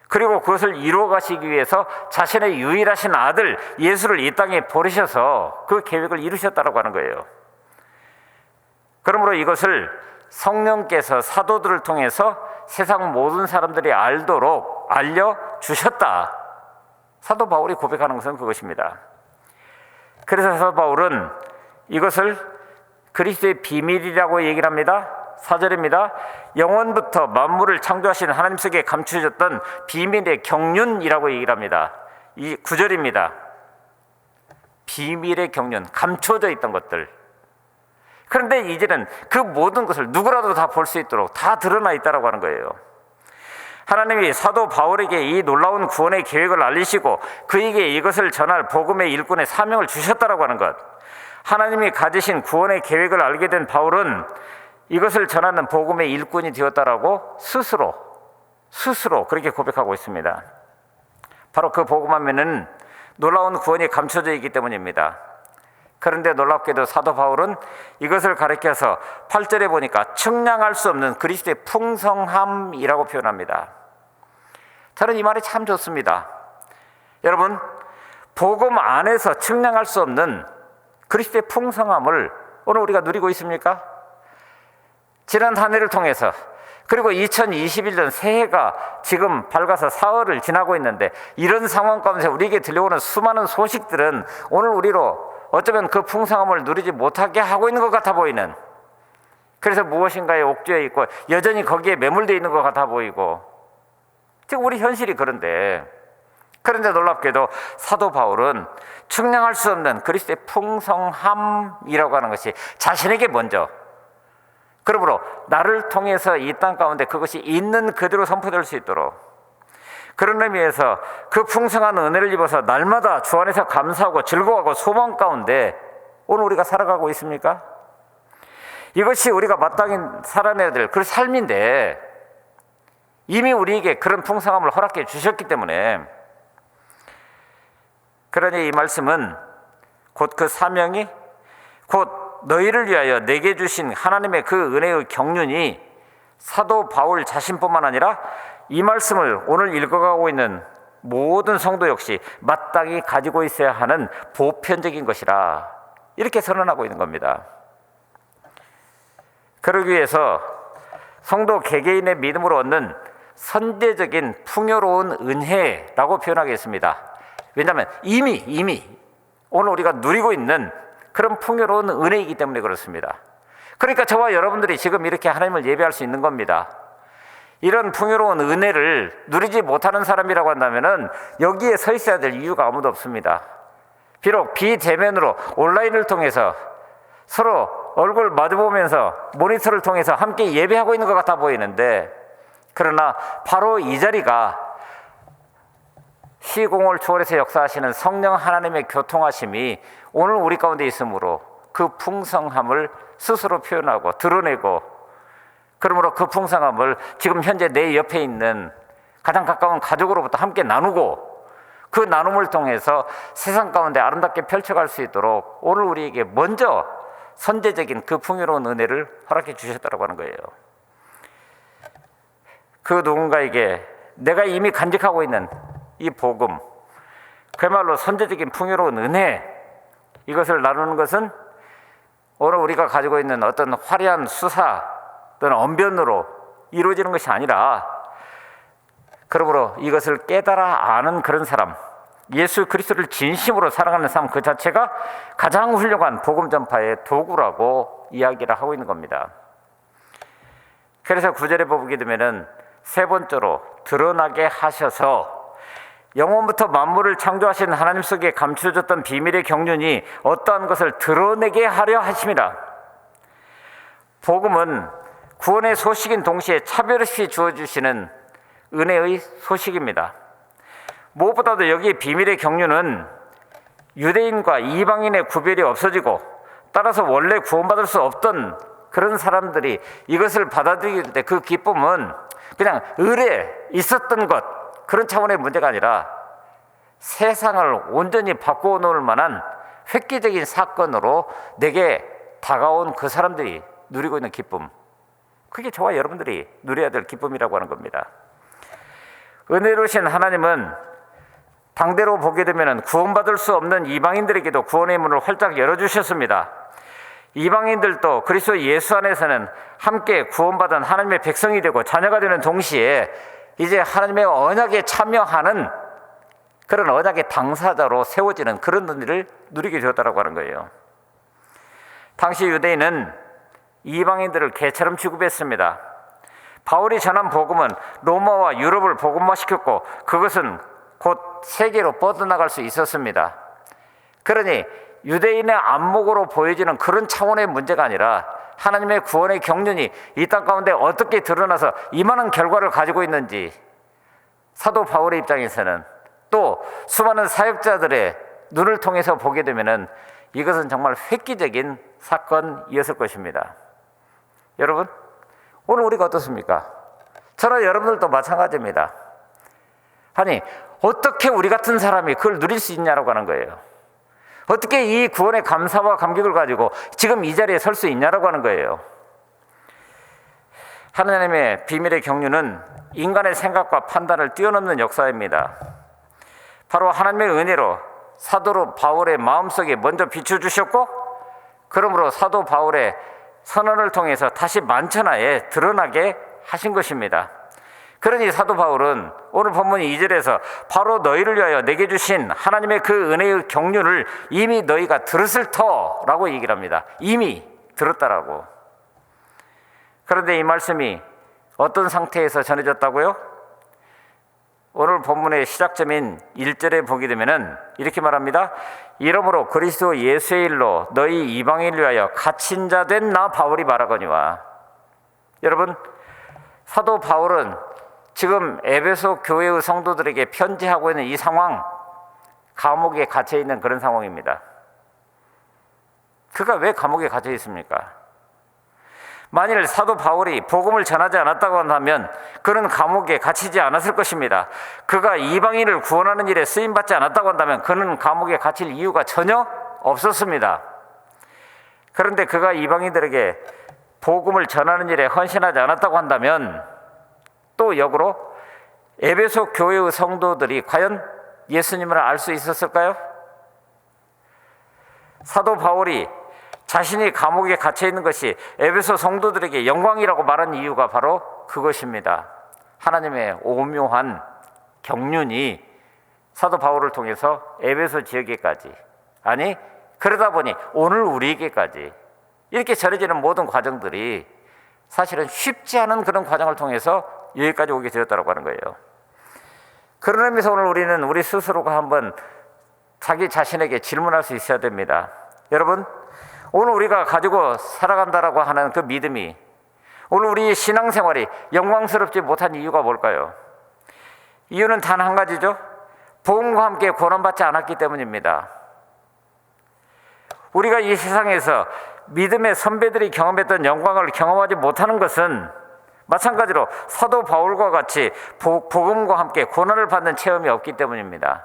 그리고 그것을 이루어 가시기 위해서 자신의 유일하신 아들 예수를 이 땅에 보내셔서 그 계획을 이루셨다고 하는 거예요. 그러므로 이것을 성령께서 사도들을 통해서 세상 모든 사람들이 알도록 알려주셨다. 사도 바울이 고백하는 것은 그것입니다. 그래서 사도 바울은 이것을 그리스도의 비밀이라고 얘기를 합니다. 4절입니다. 영원부터 만물을 창조하신 하나님 속에 감추어졌던 비밀의 경륜이라고 얘기를 합니다. 이 9절입니다. 비밀의 경륜, 감춰져 있던 것들. 그런데 이제는 그 모든 것을 누구라도 다 볼 수 있도록 다 드러나 있다고 하는 거예요. 하나님이 사도 바울에게 이 놀라운 구원의 계획을 알리시고 그에게 이것을 전할 복음의 일꾼의 사명을 주셨다고 하는 것. 하나님이 가지신 구원의 계획을 알게 된 바울은 이것을 전하는 복음의 일꾼이 되었다라고 스스로 그렇게 고백하고 있습니다. 바로 그 복음하면은 놀라운 구원이 감춰져 있기 때문입니다. 그런데 놀랍게도 사도 바울은 이것을 가리켜서 8절에 보니까 측량할 수 없는 그리스도의 풍성함이라고 표현합니다. 저는 이 말이 참 좋습니다. 여러분, 복음 안에서 측량할 수 없는 그리스도의 풍성함을 오늘 우리가 누리고 있습니까? 지난 한 해를 통해서, 그리고 2021년 새해가 지금 밝아서 사흘을 지나고 있는데, 이런 상황 가운데 우리에게 들려오는 수많은 소식들은 오늘 우리로 어쩌면 그 풍성함을 누리지 못하게 하고 있는 것 같아 보이는, 그래서 무엇인가에 옥죄어 있고 여전히 거기에 매몰되어 있는 것 같아 보이고, 지금 우리 현실이 그런데 놀랍게도 사도 바울은 측량할 수 없는 그리스도의 풍성함이라고 하는 것이 자신에게 먼저 그러므로 나를 통해서 이 땅 가운데 그것이 있는 그대로 선포될 수 있도록, 그런 의미에서 그 풍성한 은혜를 입어서 날마다 주 안에서 감사하고 즐거워하고 소망 가운데 오늘 우리가 살아가고 있습니까? 이것이 우리가 마땅히 살아내야 될 그 삶인데 이미 우리에게 그런 풍성함을 허락해 주셨기 때문에, 그러니 이 말씀은 곧 그 사명이 곧 너희를 위하여 내게 주신 하나님의 그 은혜의 경륜이 사도 바울 자신뿐만 아니라 이 말씀을 오늘 읽어가고 있는 모든 성도 역시 마땅히 가지고 있어야 하는 보편적인 것이라 이렇게 선언하고 있는 겁니다. 그러기 위해서 성도 개개인의 믿음으로 얻는 선제적인 풍요로운 은혜라고 표현하겠습니다. 왜냐하면 이미 오늘 우리가 누리고 있는 그런 풍요로운 은혜이기 때문에 그렇습니다. 그러니까 저와 여러분들이 지금 이렇게 하나님을 예배할 수 있는 겁니다. 이런 풍요로운 은혜를 누리지 못하는 사람이라고 한다면 여기에 서 있어야 될 이유가 아무도 없습니다. 비록 비대면으로 온라인을 통해서 서로 얼굴 마주보면서 모니터를 통해서 함께 예배하고 있는 것 같아 보이는데, 그러나 바로 이 자리가 시공을 초월해서 역사하시는 성령 하나님의 교통하심이 오늘 우리 가운데 있으므로 그 풍성함을 스스로 표현하고 드러내고, 그러므로 그 풍성함을 지금 현재 내 옆에 있는 가장 가까운 가족으로부터 함께 나누고 그 나눔을 통해서 세상 가운데 아름답게 펼쳐갈 수 있도록 오늘 우리에게 먼저 선제적인 그 풍요로운 은혜를 허락해 주셨다고 하는 거예요. 그 누군가에게 내가 이미 간직하고 있는 이 복음, 그야말로 선제적인 풍요로운 은혜, 이것을 나누는 것은 오늘 우리가 가지고 있는 어떤 화려한 수사 또는 언변으로 이루어지는 것이 아니라, 그러므로 이것을 깨달아 아는 그런 사람, 예수 그리스도를 진심으로 사랑하는 삶 그 자체가 가장 훌륭한 복음 전파의 도구라고 이야기를 하고 있는 겁니다. 그래서 9절에 보게 되면은 세 번째로 드러나게 하셔서, 영원부터 만물을 창조하신 하나님 속에 감추어졌던 비밀의 경륜이 어떠한 것을 드러내게 하려 하심이라. 복음은 구원의 소식인 동시에 차별 없이 주어주시는 은혜의 소식입니다. 무엇보다도 여기 비밀의 경륜은 유대인과 이방인의 구별이 없어지고, 따라서 원래 구원받을 수 없던 그런 사람들이 이것을 받아들일 때 그 기쁨은 그냥 을에 있었던 것, 그런 차원의 문제가 아니라 세상을 온전히 바꾸어 놓을 만한 획기적인 사건으로 내게 다가온 그 사람들이 누리고 있는 기쁨, 그게 저와 여러분들이 누려야 될 기쁨이라고 하는 겁니다. 은혜로우신 하나님은 당대로 보게 되면 구원받을 수 없는 이방인들에게도 구원의 문을 활짝 열어주셨습니다. 이방인들도 그리스도 예수 안에서는 함께 구원받은 하나님의 백성이 되고 자녀가 되는 동시에 이제 하나님의 언약에 참여하는 그런 언약의 당사자로 세워지는 그런 은혜를 누리게 되었다고 하는 거예요. 당시 유대인은 이방인들을 개처럼 취급했습니다. 바울이 전한 복음은 로마와 유럽을 복음화시켰고 그것은 곧 세계로 뻗어나갈 수 있었습니다. 그러니 유대인의 안목으로 보여지는 그런 차원의 문제가 아니라 하나님의 구원의 경륜이 이 땅 가운데 어떻게 드러나서 이만한 결과를 가지고 있는지, 사도 바울의 입장에서는 또 수많은 사역자들의 눈을 통해서 보게 되면은 이것은 정말 획기적인 사건이었을 것입니다. 여러분, 오늘 우리가 어떻습니까? 저나 여러분들도 마찬가지입니다. 아니, 어떻게 우리 같은 사람이 그걸 누릴 수 있냐라고 하는 거예요. 어떻게 이 구원의 감사와 감격을 가지고 지금 이 자리에 설 수 있냐라고 하는 거예요. 하나님의 비밀의 경륜은 인간의 생각과 판단을 뛰어넘는 역사입니다. 바로 하나님의 은혜로 사도 바울의 마음속에 먼저 비춰주셨고, 그러므로 사도 바울의 선언을 통해서 다시 만천하에 드러나게 하신 것입니다. 그러니 사도 바울은 오늘 본문 2절에서 바로 너희를 위하여 내게 주신 하나님의 그 은혜의 경륜을 이미 너희가 들었을 터라고 얘기를 합니다. 이미 들었다라고. 그런데 이 말씀이 어떤 상태에서 전해졌다고요? 오늘 본문의 시작점인 1절에 보게 되면은 이렇게 말합니다. 이러므로 그리스도 예수의 일로 너희 이방인을 위하여 갇힌 자 된 나 바울이 말하거니와. 여러분, 사도 바울은 지금 에베소 교회의 성도들에게 편지하고 있는 이 상황, 감옥에 갇혀 있는 그런 상황입니다. 그가 왜 감옥에 갇혀 있습니까? 만일 사도 바울이 복음을 전하지 않았다고 한다면 그는 감옥에 갇히지 않았을 것입니다. 그가 이방인을 구원하는 일에 쓰임받지 않았다고 한다면 그는 감옥에 갇힐 이유가 전혀 없었습니다. 그런데 그가 이방인들에게 복음을 전하는 일에 헌신하지 않았다고 한다면 또 역으로 에베소 교회의 성도들이 과연 예수님을 알 수 있었을까요? 사도 바울이 자신이 감옥에 갇혀 있는 것이 에베소 성도들에게 영광이라고 말한 이유가 바로 그것입니다. 하나님의 오묘한 경륜이 사도 바울을 통해서 에베소 지역에까지, 아니 그러다 보니 오늘 우리에게까지 이렇게 전해지는 모든 과정들이 사실은 쉽지 않은 그런 과정을 통해서 여기까지 오게 되었다고 하는 거예요. 그런 의미에서 오늘 우리는 우리 스스로가 한번 자기 자신에게 질문할 수 있어야 됩니다. 여러분, 오늘 우리가 가지고 살아간다라고 하는 그 믿음이, 오늘 우리의 신앙생활이 영광스럽지 못한 이유가 뭘까요? 이유는 단 한 가지죠. 복음과 함께 고난받지 않았기 때문입니다. 우리가 이 세상에서 믿음의 선배들이 경험했던 영광을 경험하지 못하는 것은 마찬가지로 사도 바울과 같이 복음과 함께 고난을 받는 체험이 없기 때문입니다.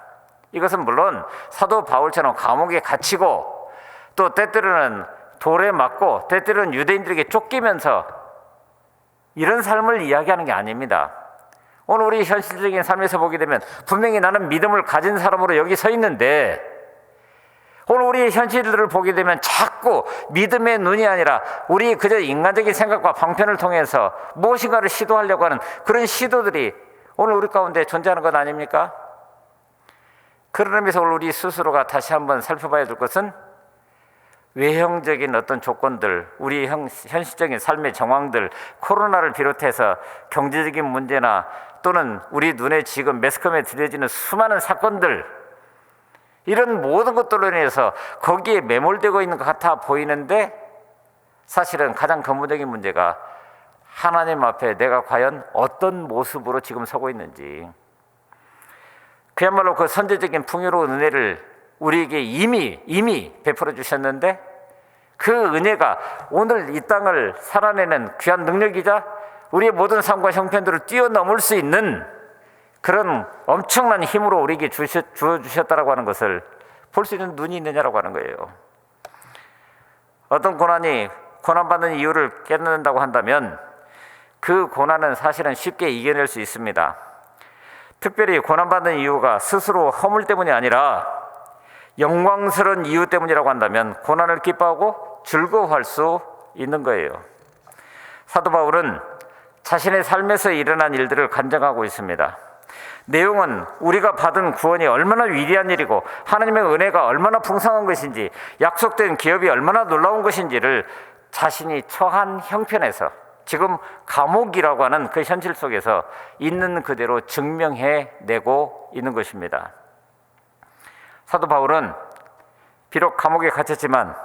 이것은 물론 사도 바울처럼 감옥에 갇히고 또 때때로는 돌에 맞고 때때로는 유대인들에게 쫓기면서 이런 삶을 이야기하는 게 아닙니다. 오늘 우리 현실적인 삶에서 보게 되면 분명히 나는 믿음을 가진 사람으로 여기 서 있는데 오늘 우리의 현실들을 보게 되면 자꾸 믿음의 눈이 아니라 우리 그저 인간적인 생각과 방편을 통해서 무엇인가를 시도하려고 하는 그런 시도들이 오늘 우리 가운데 존재하는 것 아닙니까? 그런 의미에서 오늘 우리 스스로가 다시 한번 살펴봐야 될 것은 외형적인 어떤 조건들, 우리 현실적인 삶의 정황들, 코로나를 비롯해서 경제적인 문제나 또는 우리 눈에 지금 매스컴에 들려지는 수많은 사건들, 이런 모든 것들로 인해서 거기에 매몰되고 있는 것 같아 보이는데 사실은 가장 근본적인 문제가 하나님 앞에 내가 과연 어떤 모습으로 지금 서고 있는지, 그야말로 그 선제적인 풍요로운 은혜를 우리에게 이미 베풀어 주셨는데 그 은혜가 오늘 이 땅을 살아내는 귀한 능력이자 우리의 모든 삶과 형편들을 뛰어넘을 수 있는 그런 엄청난 힘으로 우리에게 주어주셨다라고 하는 것을 볼 수 있는 눈이 있느냐라고 하는 거예요. 어떤 고난받는 이유를 깨닫는다고 한다면 그 고난은 사실은 쉽게 이겨낼 수 있습니다. 특별히 고난받는 이유가 스스로 허물 때문이 아니라 영광스러운 이유 때문이라고 한다면 고난을 기뻐하고 즐거워할 수 있는 거예요. 사도 바울은 자신의 삶에서 일어난 일들을 간증하고 있습니다. 내용은 우리가 받은 구원이 얼마나 위대한 일이고 하나님의 은혜가 얼마나 풍성한 것인지, 약속된 기업이 얼마나 놀라운 것인지를 자신이 처한 형편에서, 지금 감옥이라고 하는 그 현실 속에서 있는 그대로 증명해내고 있는 것입니다. 사도 바울은 비록 감옥에 갇혔지만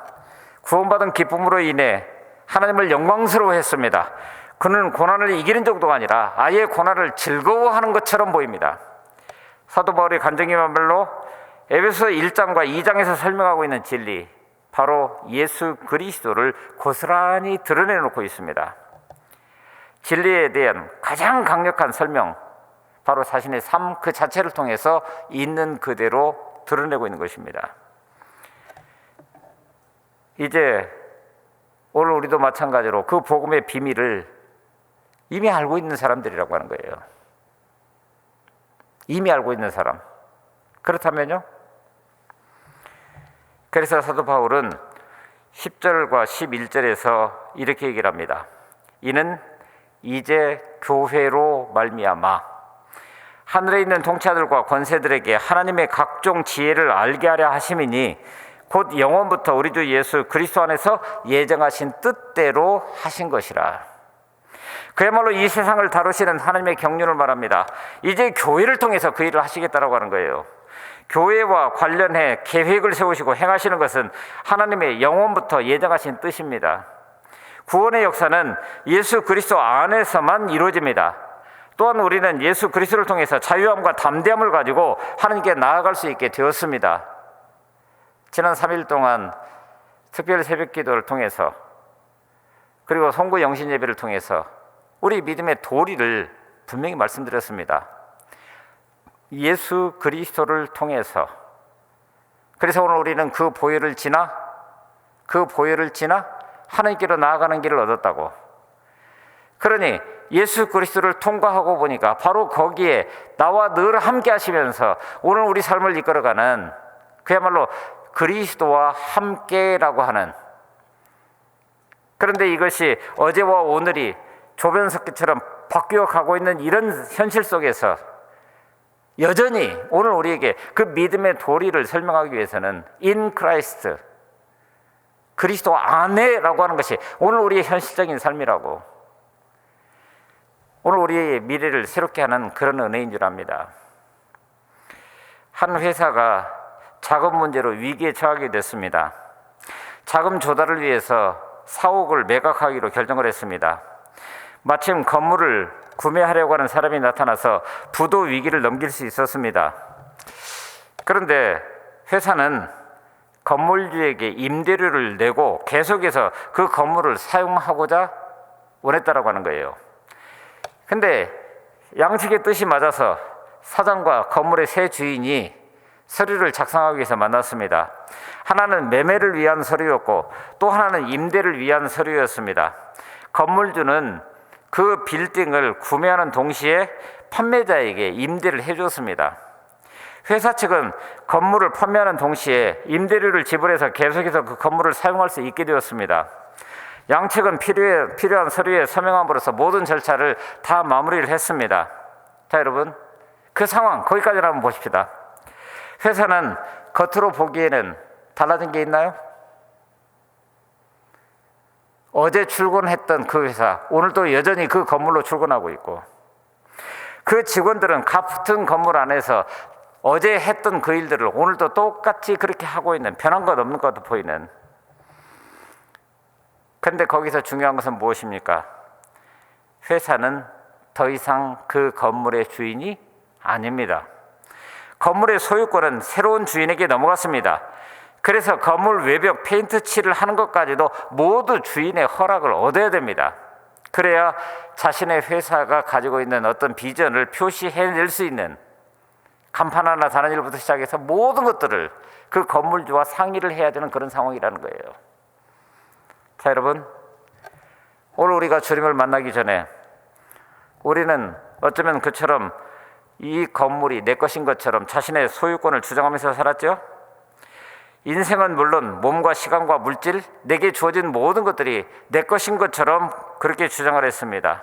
구원받은 기쁨으로 인해 하나님을 영광스러워했습니다. 그는 고난을 이기는 정도가 아니라 아예 고난을 즐거워하는 것처럼 보입니다. 사도 바울의 간증이야말로 에베소 1장과 2장에서 설명하고 있는 진리, 바로 예수 그리스도를 고스란히 드러내놓고 있습니다. 진리에 대한 가장 강력한 설명, 바로 자신의 삶 그 자체를 통해서 있는 그대로 드러내고 있는 것입니다. 이제 오늘 우리도 마찬가지로 그 복음의 비밀을 이미 알고 있는 사람들이라고 하는 거예요. 이미 알고 있는 사람. 그렇다면요? 그래서 사도 바울은 10절과 11절에서 이렇게 얘기를 합니다. 이는 이제 교회로 말미암아 하늘에 있는 통치자들과 권세들에게 하나님의 각종 지혜를 알게 하려 하심이니 곧 영원부터 우리 주 예수 그리스도 안에서 예정하신 뜻대로 하신 것이라. 그야말로 이 세상을 다루시는 하나님의 경륜을 말합니다. 이제 교회를 통해서 그 일을 하시겠다라고 하는 거예요. 교회와 관련해 계획을 세우시고 행하시는 것은 하나님의 영원부터 예정하신 뜻입니다. 구원의 역사는 예수 그리스도 안에서만 이루어집니다. 또한 우리는 예수 그리스도를 통해서 자유함과 담대함을 가지고 하나님께 나아갈 수 있게 되었습니다. 지난 3일 동안 특별 새벽 기도를 통해서 그리고 송구 영신 예배를 통해서 우리 믿음의 도리를 분명히 말씀드렸습니다. 예수 그리스도를 통해서, 그래서 오늘 우리는 그 보혈을 지나 하나님께로 나아가는 길을 얻었다고. 그러니 예수 그리스도를 통과하고 보니까 바로 거기에 나와 늘 함께 하시면서 오늘 우리 삶을 이끌어가는 그야말로 그리스도와 함께라고 하는, 그런데 이것이 어제와 오늘이 조변석기처럼 바뀌어 가고 있는 이런 현실 속에서 여전히 오늘 우리에게 그 믿음의 도리를 설명하기 위해서는 in Christ, 그리스도 안에라고 하는 것이 오늘 우리의 현실적인 삶이라고, 오늘 우리의 미래를 새롭게 하는 그런 은혜인 줄 압니다. 한 회사가 자금 문제로 위기에 처하게 됐습니다. 자금 조달을 위해서 4억을 매각하기로 결정을 했습니다. 마침 건물을 구매하려고 하는 사람이 나타나서 부도 위기를 넘길 수 있었습니다. 그런데 회사는 건물주에게 임대료를 내고 계속해서 그 건물을 사용하고자 원했다라고 하는 거예요. 근데 양측의 뜻이 맞아서 사장과 건물의 새 주인이 서류를 작성하기 위해서 만났습니다. 하나는 매매를 위한 서류였고 또 하나는 임대를 위한 서류였습니다. 건물주는 그 빌딩을 구매하는 동시에 판매자에게 임대를 해줬습니다. 회사 측은 건물을 판매하는 동시에 임대료를 지불해서 계속해서 그 건물을 사용할 수 있게 되었습니다. 양측은 필요한 서류에 서명함으로써 모든 절차를 다 마무리를 했습니다. 자, 여러분, 그 상황 거기까지는 한번 보십시다. 회사는 겉으로 보기에는 달라진 게 있나요? 어제 출근했던 그 회사, 오늘도 여전히 그 건물로 출근하고 있고, 그 직원들은 같은 건물 안에서 어제 했던 그 일들을 오늘도 똑같이 그렇게 하고 있는, 변한 것 없는 것도 보이는. 그런데 거기서 중요한 것은 무엇입니까? 회사는 더 이상 그 건물의 주인이 아닙니다. 건물의 소유권은 새로운 주인에게 넘어갔습니다. 그래서 건물 외벽 페인트 칠을 하는 것까지도 모두 주인의 허락을 얻어야 됩니다. 그래야 자신의 회사가 가지고 있는 어떤 비전을 표시해낼 수 있는, 간판 하나 다는 일부터 시작해서 모든 것들을 그 건물주와 상의를 해야 되는 그런 상황이라는 거예요. 자, 여러분, 오늘 우리가 주님을 만나기 전에 우리는 어쩌면 그처럼 이 건물이 내 것인 것처럼 자신의 소유권을 주장하면서 살았죠. 인생은 물론 몸과 시간과 물질, 내게 주어진 모든 것들이 내 것인 것처럼 그렇게 주장을 했습니다.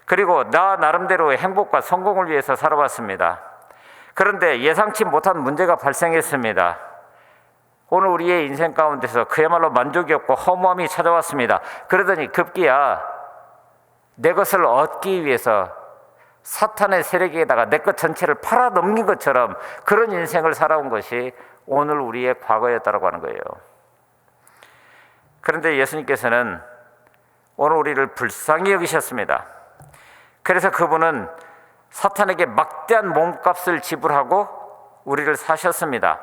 그리고 나 나름대로의 행복과 성공을 위해서 살아왔습니다. 그런데 예상치 못한 문제가 발생했습니다. 오늘 우리의 인생 가운데서 그야말로 만족이 없고 허무함이 찾아왔습니다. 그러더니 급기야 내 것을 얻기 위해서 사탄의 세력에다가 내 것 전체를 팔아넘긴 것처럼 그런 인생을 살아온 것이 오늘 우리의 과거였다고 하는 거예요. 그런데 예수님께서는 오늘 우리를 불쌍히 여기셨습니다. 그래서 그분은 사탄에게 막대한 몸값을 지불하고 우리를 사셨습니다.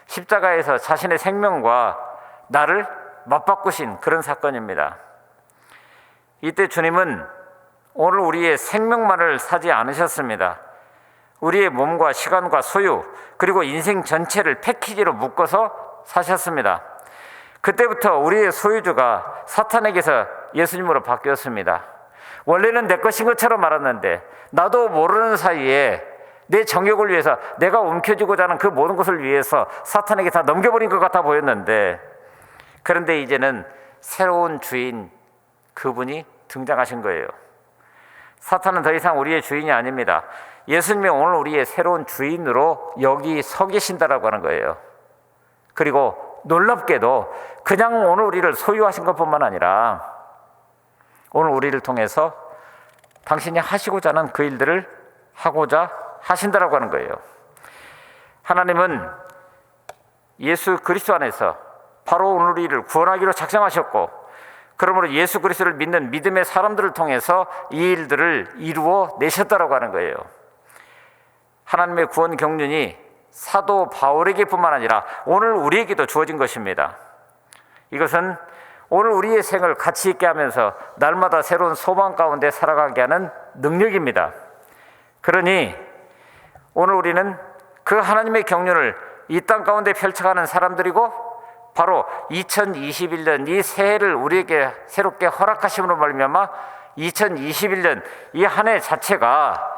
십자가에서 자신의 생명과 나를 맞바꾸신 그런 사건입니다. 이때 주님은 오늘 우리의 생명만을 사지 않으셨습니다. 우리의 몸과 시간과 소유, 그리고 인생 전체를 패키지로 묶어서 사셨습니다. 그때부터 우리의 소유주가 사탄에게서 예수님으로 바뀌었습니다. 원래는 내 것인 것처럼 알았는데 나도 모르는 사이에 내 정욕을 위해서 내가 움켜쥐고자 하는 그 모든 것을 위해서 사탄에게 다 넘겨버린 것 같아 보였는데, 그런데 이제는 새로운 주인, 그분이 등장하신 거예요. 사탄은 더 이상 우리의 주인이 아닙니다. 예수님이 오늘 우리의 새로운 주인으로 여기 서 계신다라고 하는 거예요. 그리고 놀랍게도 그냥 오늘 우리를 소유하신 것뿐만 아니라 오늘 우리를 통해서 당신이 하시고자 하는 그 일들을 하고자 하신다라고 하는 거예요. 하나님은 예수 그리스도 안에서 바로 오늘 우리를 구원하기로 작정하셨고, 그러므로 예수 그리스도를 믿는 믿음의 사람들을 통해서 이 일들을 이루어 내셨다라고 하는 거예요. 하나님의 구원 경륜이 사도 바울에게뿐만 아니라 오늘 우리에게도 주어진 것입니다. 이것은 오늘 우리의 생을 가치 있게 하면서 날마다 새로운 소망 가운데 살아가게 하는 능력입니다. 그러니 오늘 우리는 그 하나님의 경륜을 이 땅 가운데 펼쳐가는 사람들이고, 바로 2021년 이 새해를 우리에게 새롭게 허락하심으로 말미암아 2021년 이 한 해 자체가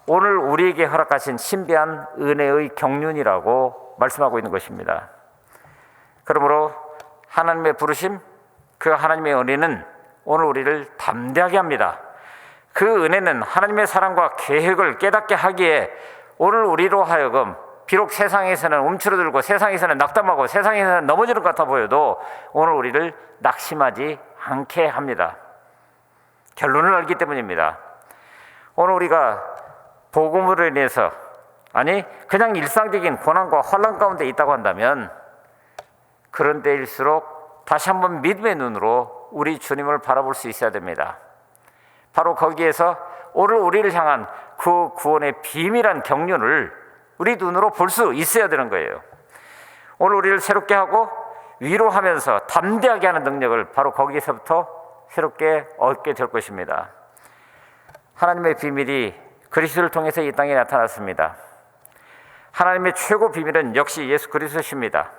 오늘 우리에게 허락하신 신비한 은혜의 경륜이라고 말씀하고 있는 것입니다. 그러므로 하나님의 부르심, 그 하나님의 은혜는 오늘 우리를 담대하게 합니다. 그 은혜는 하나님의 사랑과 계획을 깨닫게 하기에 오늘 우리로 하여금 비록 세상에서는 움츠러들고 세상에서는 낙담하고 세상에서는 넘어지는 것 같아 보여도 오늘 우리를 낙심하지 않게 합니다. 결론을 알기 때문입니다. 오늘 우리가 복음으로 인해서, 아니 그냥 일상적인 고난과 환난 가운데 있다고 한다면 그런 때일수록 다시 한번 믿음의 눈으로 우리 주님을 바라볼 수 있어야 됩니다. 바로 거기에서 오늘 우리를 향한 그 구원의 비밀한 경륜을 우리 눈으로 볼 수 있어야 되는 거예요. 오늘 우리를 새롭게 하고 위로하면서 담대하게 하는 능력을 바로 거기에서부터 새롭게 얻게 될 것입니다. 하나님의 비밀이 그리스도를 통해서 이 땅에 나타났습니다. 하나님의 최고 비밀은 역시 예수 그리스도십니다.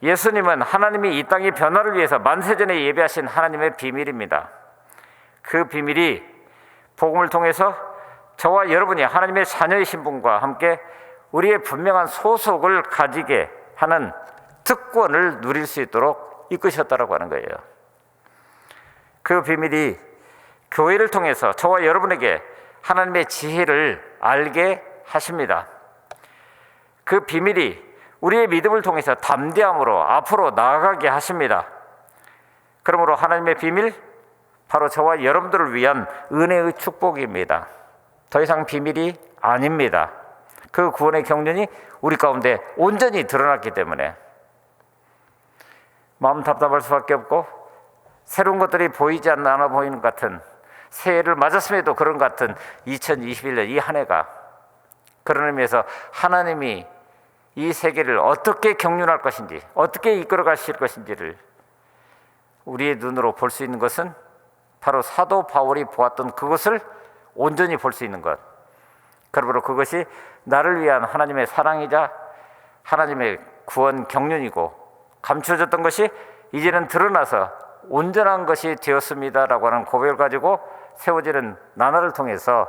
예수님은 하나님이 이 땅의 변화를 위해서 만세전에 예배하신 하나님의 비밀입니다. 그 비밀이 복음을 통해서 저와 여러분이 하나님의 자녀의 신분과 함께 우리의 분명한 소속을 가지게 하는 특권을 누릴 수 있도록 이끄셨다라고 하는 거예요. 그 비밀이 교회를 통해서 저와 여러분에게 하나님의 지혜를 알게 하십니다. 그 비밀이 우리의 믿음을 통해서 담대함으로 앞으로 나아가게 하십니다. 그러므로 하나님의 비밀, 바로 저와 여러분들을 위한 은혜의 축복입니다. 더 이상 비밀이 아닙니다. 그 구원의 경륜이 우리 가운데 온전히 드러났기 때문에 마음 답답할 수밖에 없고, 새로운 것들이 보이지 않아 보이는 것 같은, 새해를 맞았음에도 그런 것 같은 2021년 이 한 해가, 그런 의미에서 하나님이 이 세계를 어떻게 경륜할 것인지, 어떻게 이끌어 가실 것인지를 우리의 눈으로 볼 수 있는 것은 바로 사도 바울이 보았던 그것을 온전히 볼 수 있는 것, 그러므로 그것이 나를 위한 하나님의 사랑이자 하나님의 구원 경륜이고, 감춰졌던 것이 이제는 드러나서 온전한 것이 되었습니다라고 하는 고백을 가지고 세워지는 나날을 통해서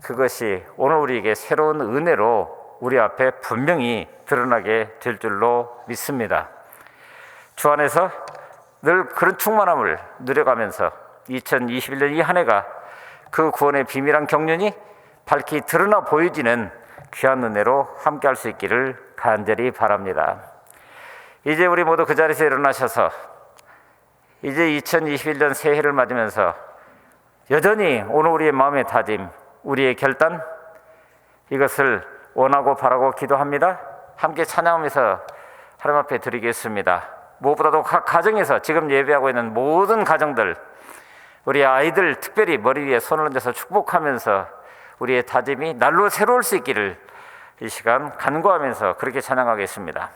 그것이 오늘 우리에게 새로운 은혜로 우리 앞에 분명히 드러나게 될 줄로 믿습니다. 주 안에서 늘 그런 충만함을 누려가면서 2021년 이 한 해가 그 구원의 비밀한 경륜이 밝히 드러나 보여지는 귀한 은혜로 함께할 수 있기를 간절히 바랍니다. 이제 우리 모두 그 자리에서 일어나셔서 이제 2021년 새해를 맞으면서 여전히 오늘 우리의 마음의 다짐, 우리의 결단, 이것을 원하고 바라고 기도합니다. 함께 찬양하면서 하나님 앞에 드리겠습니다. 무엇보다도 각 가정에서 지금 예배하고 있는 모든 가정들, 우리 아이들 특별히 머리 위에 손을 얹어서 축복하면서 우리의 다짐이 날로 새로울 수 있기를 이 시간 간구하면서 그렇게 찬양하겠습니다.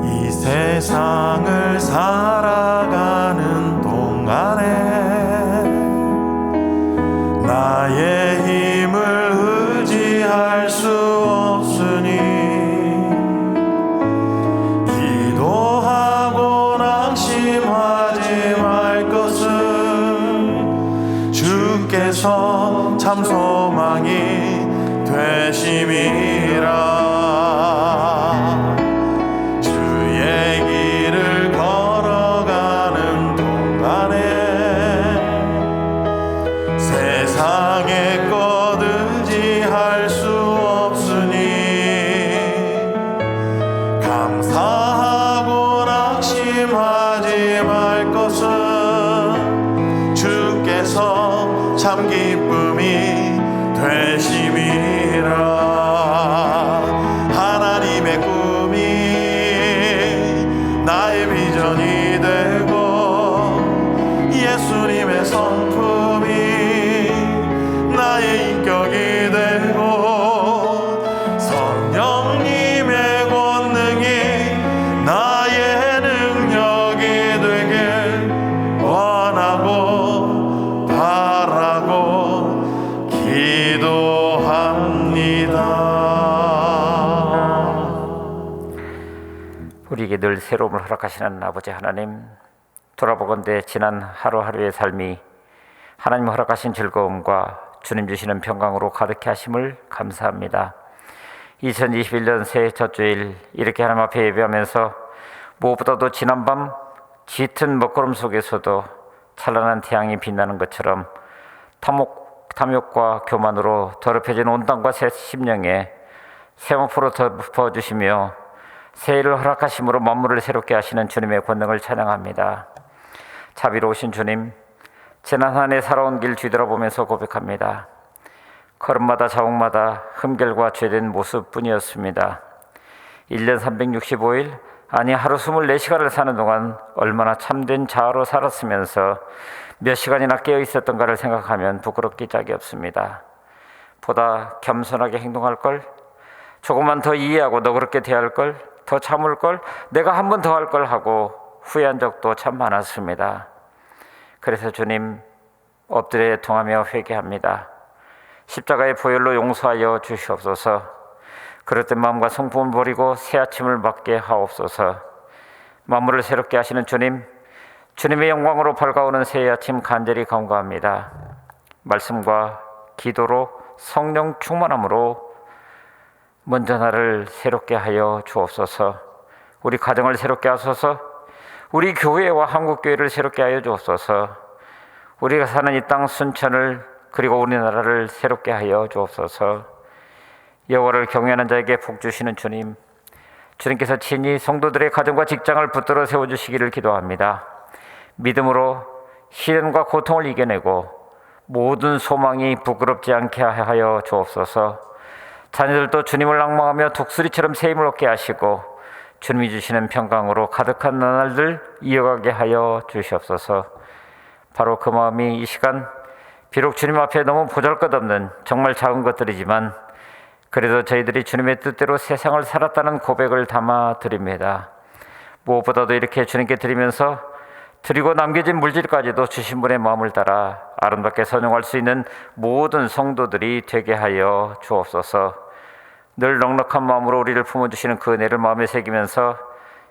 이 세상을 살아가는 동안에 나의 힘을 의지할 수 없으니 기도하고 낙심하지 말 것은 주께서 참 소망이 되심이라. 주의 길을 걸어가는 동안에 세상의 것 의지할 수 없으니 감사하고 낙심하지 말 것은 주께서 참 기쁨이 되심이라. 하나님의 꿈이 나의 비전이 되고 예수님의 성품이 나의 인격이 되고 성령님의 권능이 나의 능력이 되길 원하고 바라고 기도합니다. 우리에게 늘 새로움을 허락하시는 아버지 하나님, 돌아보건대 지난 하루하루의 삶이 하나님 허락하신 즐거움과 주님 주시는 평강으로 가득해 하심을 감사합니다. 2021년 새해 첫 주일 이렇게 하나님 앞에 예배하면서 무엇보다도 지난밤 짙은 먹구름 속에서도 찬란한 태양이 빛나는 것처럼 탐욕과 교만으로 더럽혀진 온 땅과 새 심령에 새모포로 덮어주시며 새해를 허락하심으로 만물을 새롭게 하시는 주님의 권능을 찬양합니다. 자비로우신 주님, 지난 한 해 살아온 길 뒤돌아보면서 고백합니다. 걸음마다 자국마다 흠결과 죄된 모습뿐이었습니다. 1년 365일, 아니 하루 24시간을 사는 동안 얼마나 참된 자아로 살았으면서 몇 시간이나 깨어 있었던가를 생각하면 부끄럽기 짝이 없습니다. 보다 겸손하게 행동할 걸, 조금만 더 이해하고 너그럽게 대할 걸, 더 참을 걸, 내가 한 번 더 할 걸 하고 후회한 적도 참 많았습니다. 그래서 주님, 엎드려 통하며 회개합니다. 십자가의 보혈로 용서하여 주시옵소서. 그릇된 마음과 성품을 버리고 새 아침을 맞게 하옵소서. 만물을 새롭게 하시는 주님, 주님의 영광으로 밝아오는 새해 아침 간절히 간구합니다. 말씀과 기도로 성령 충만함으로 먼저 나를 새롭게 하여 주옵소서. 우리 가정을 새롭게 하소서. 우리 교회와 한국교회를 새롭게 하여 주옵소서. 우리가 사는 이 땅 순천을 그리고 우리나라를 새롭게 하여 주옵소서. 여호와를 경외하는 자에게 복 주시는 주님, 주님께서 친히 성도들의 가정과 직장을 붙들어 세워주시기를 기도합니다. 믿음으로 시련과 고통을 이겨내고 모든 소망이 부끄럽지 않게 하여 주옵소서. 자녀들도 주님을 앙망하며 독수리처럼 새 힘을 얻게 하시고 주님이 주시는 평강으로 가득한 나날들 이어가게 하여 주시옵소서. 바로 그 마음이 이 시간 비록 주님 앞에 너무 보잘것없는 정말 작은 것들이지만 그래도 저희들이 주님의 뜻대로 세상을 살았다는 고백을 담아 드립니다. 무엇보다도 이렇게 주님께 드리면서 드리고 남겨진 물질까지도 주신 분의 마음을 따라 아름답게 선용할 수 있는 모든 성도들이 되게 하여 주옵소서. 늘 넉넉한 마음으로 우리를 품어주시는 그 은혜를 마음에 새기면서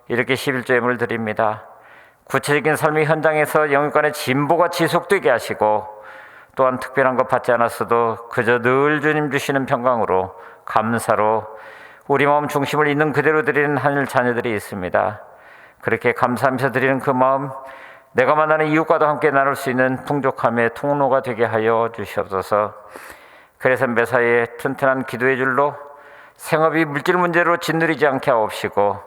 이렇게 11조임을 드립니다. 구체적인 삶의 현장에서 영육간의 진보가 지속되게 하시고 또한 특별한 것 받지 않았어도 그저 늘 주님 주시는 평강으로 감사로 우리 마음 중심을 있는 그대로 드리는 하늘 자녀들이 있습니다. 그렇게 감사하면서 드리는 그 마음, 내가 만나는 이웃과도 함께 나눌 수 있는 풍족함의 통로가 되게 하여 주시옵소서. 그래서 매사에 튼튼한 기도의 줄로 생업이 물질 문제로 짓누리지 않게 하옵시고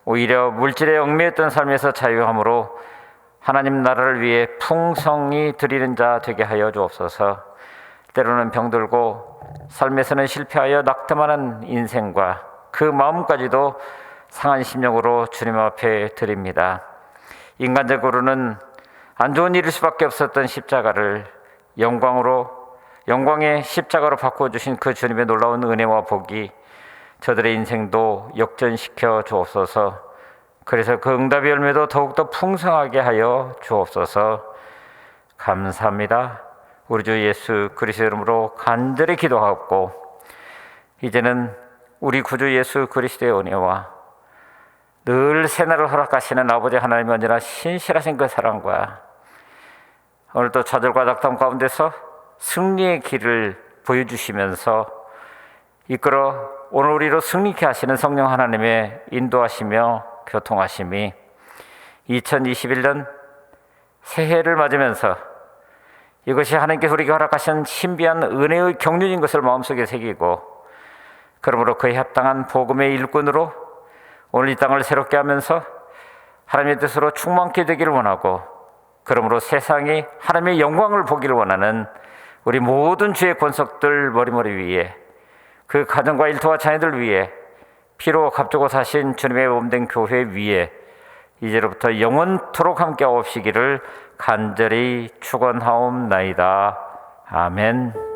오히려 물질에 얽매였던 삶에서 자유함으로 하나님 나라를 위해 풍성히 드리는 자 되게 하여 주옵소서. 때로는 병들고 삶에서는 실패하여 낙담하는 인생과 그 마음까지도 상한 심령으로 주님 앞에 드립니다. 인간적으로는 안 좋은 일일 수밖에 없었던 십자가를 영광의 십자가로 바꿔주신 그 주님의 놀라운 은혜와 복이 저들의 인생도 역전시켜 주옵소서. 그래서 그 응답의 열매도 더욱더 풍성하게 하여 주옵소서. 감사합니다. 우리 주 예수 그리스도 이름으로 간절히 기도하고 이제는 우리 구주 예수 그리스도의 은혜와 늘 새날을 허락하시는 아버지 하나님 언제나 신실하신 그 사랑과 오늘도 좌절과 낙담 가운데서 승리의 길을 보여주시면서 이끌어 오늘 우리로 승리케 하시는 성령 하나님의 인도하시며 교통하심이 2021년 새해를 맞으면서 이것이 하나님께서 우리에게 허락하신 신비한 은혜의 경륜인 것을 마음속에 새기고 그러므로 그에 합당한 복음의 일꾼으로 오늘 이 땅을 새롭게 하면서 하나님의 뜻으로 충만케 되기를 원하고 그러므로 세상이 하나님의 영광을 보기를 원하는 우리 모든 주의 권속들 머리머리 위에, 그 가정과 일터와 자녀들 위에, 피로 값주고 사신 주님의 몸된 교회 위에 이제로부터 영원토록 함께 하옵시기를 간절히 축원하옵나이다. 아멘.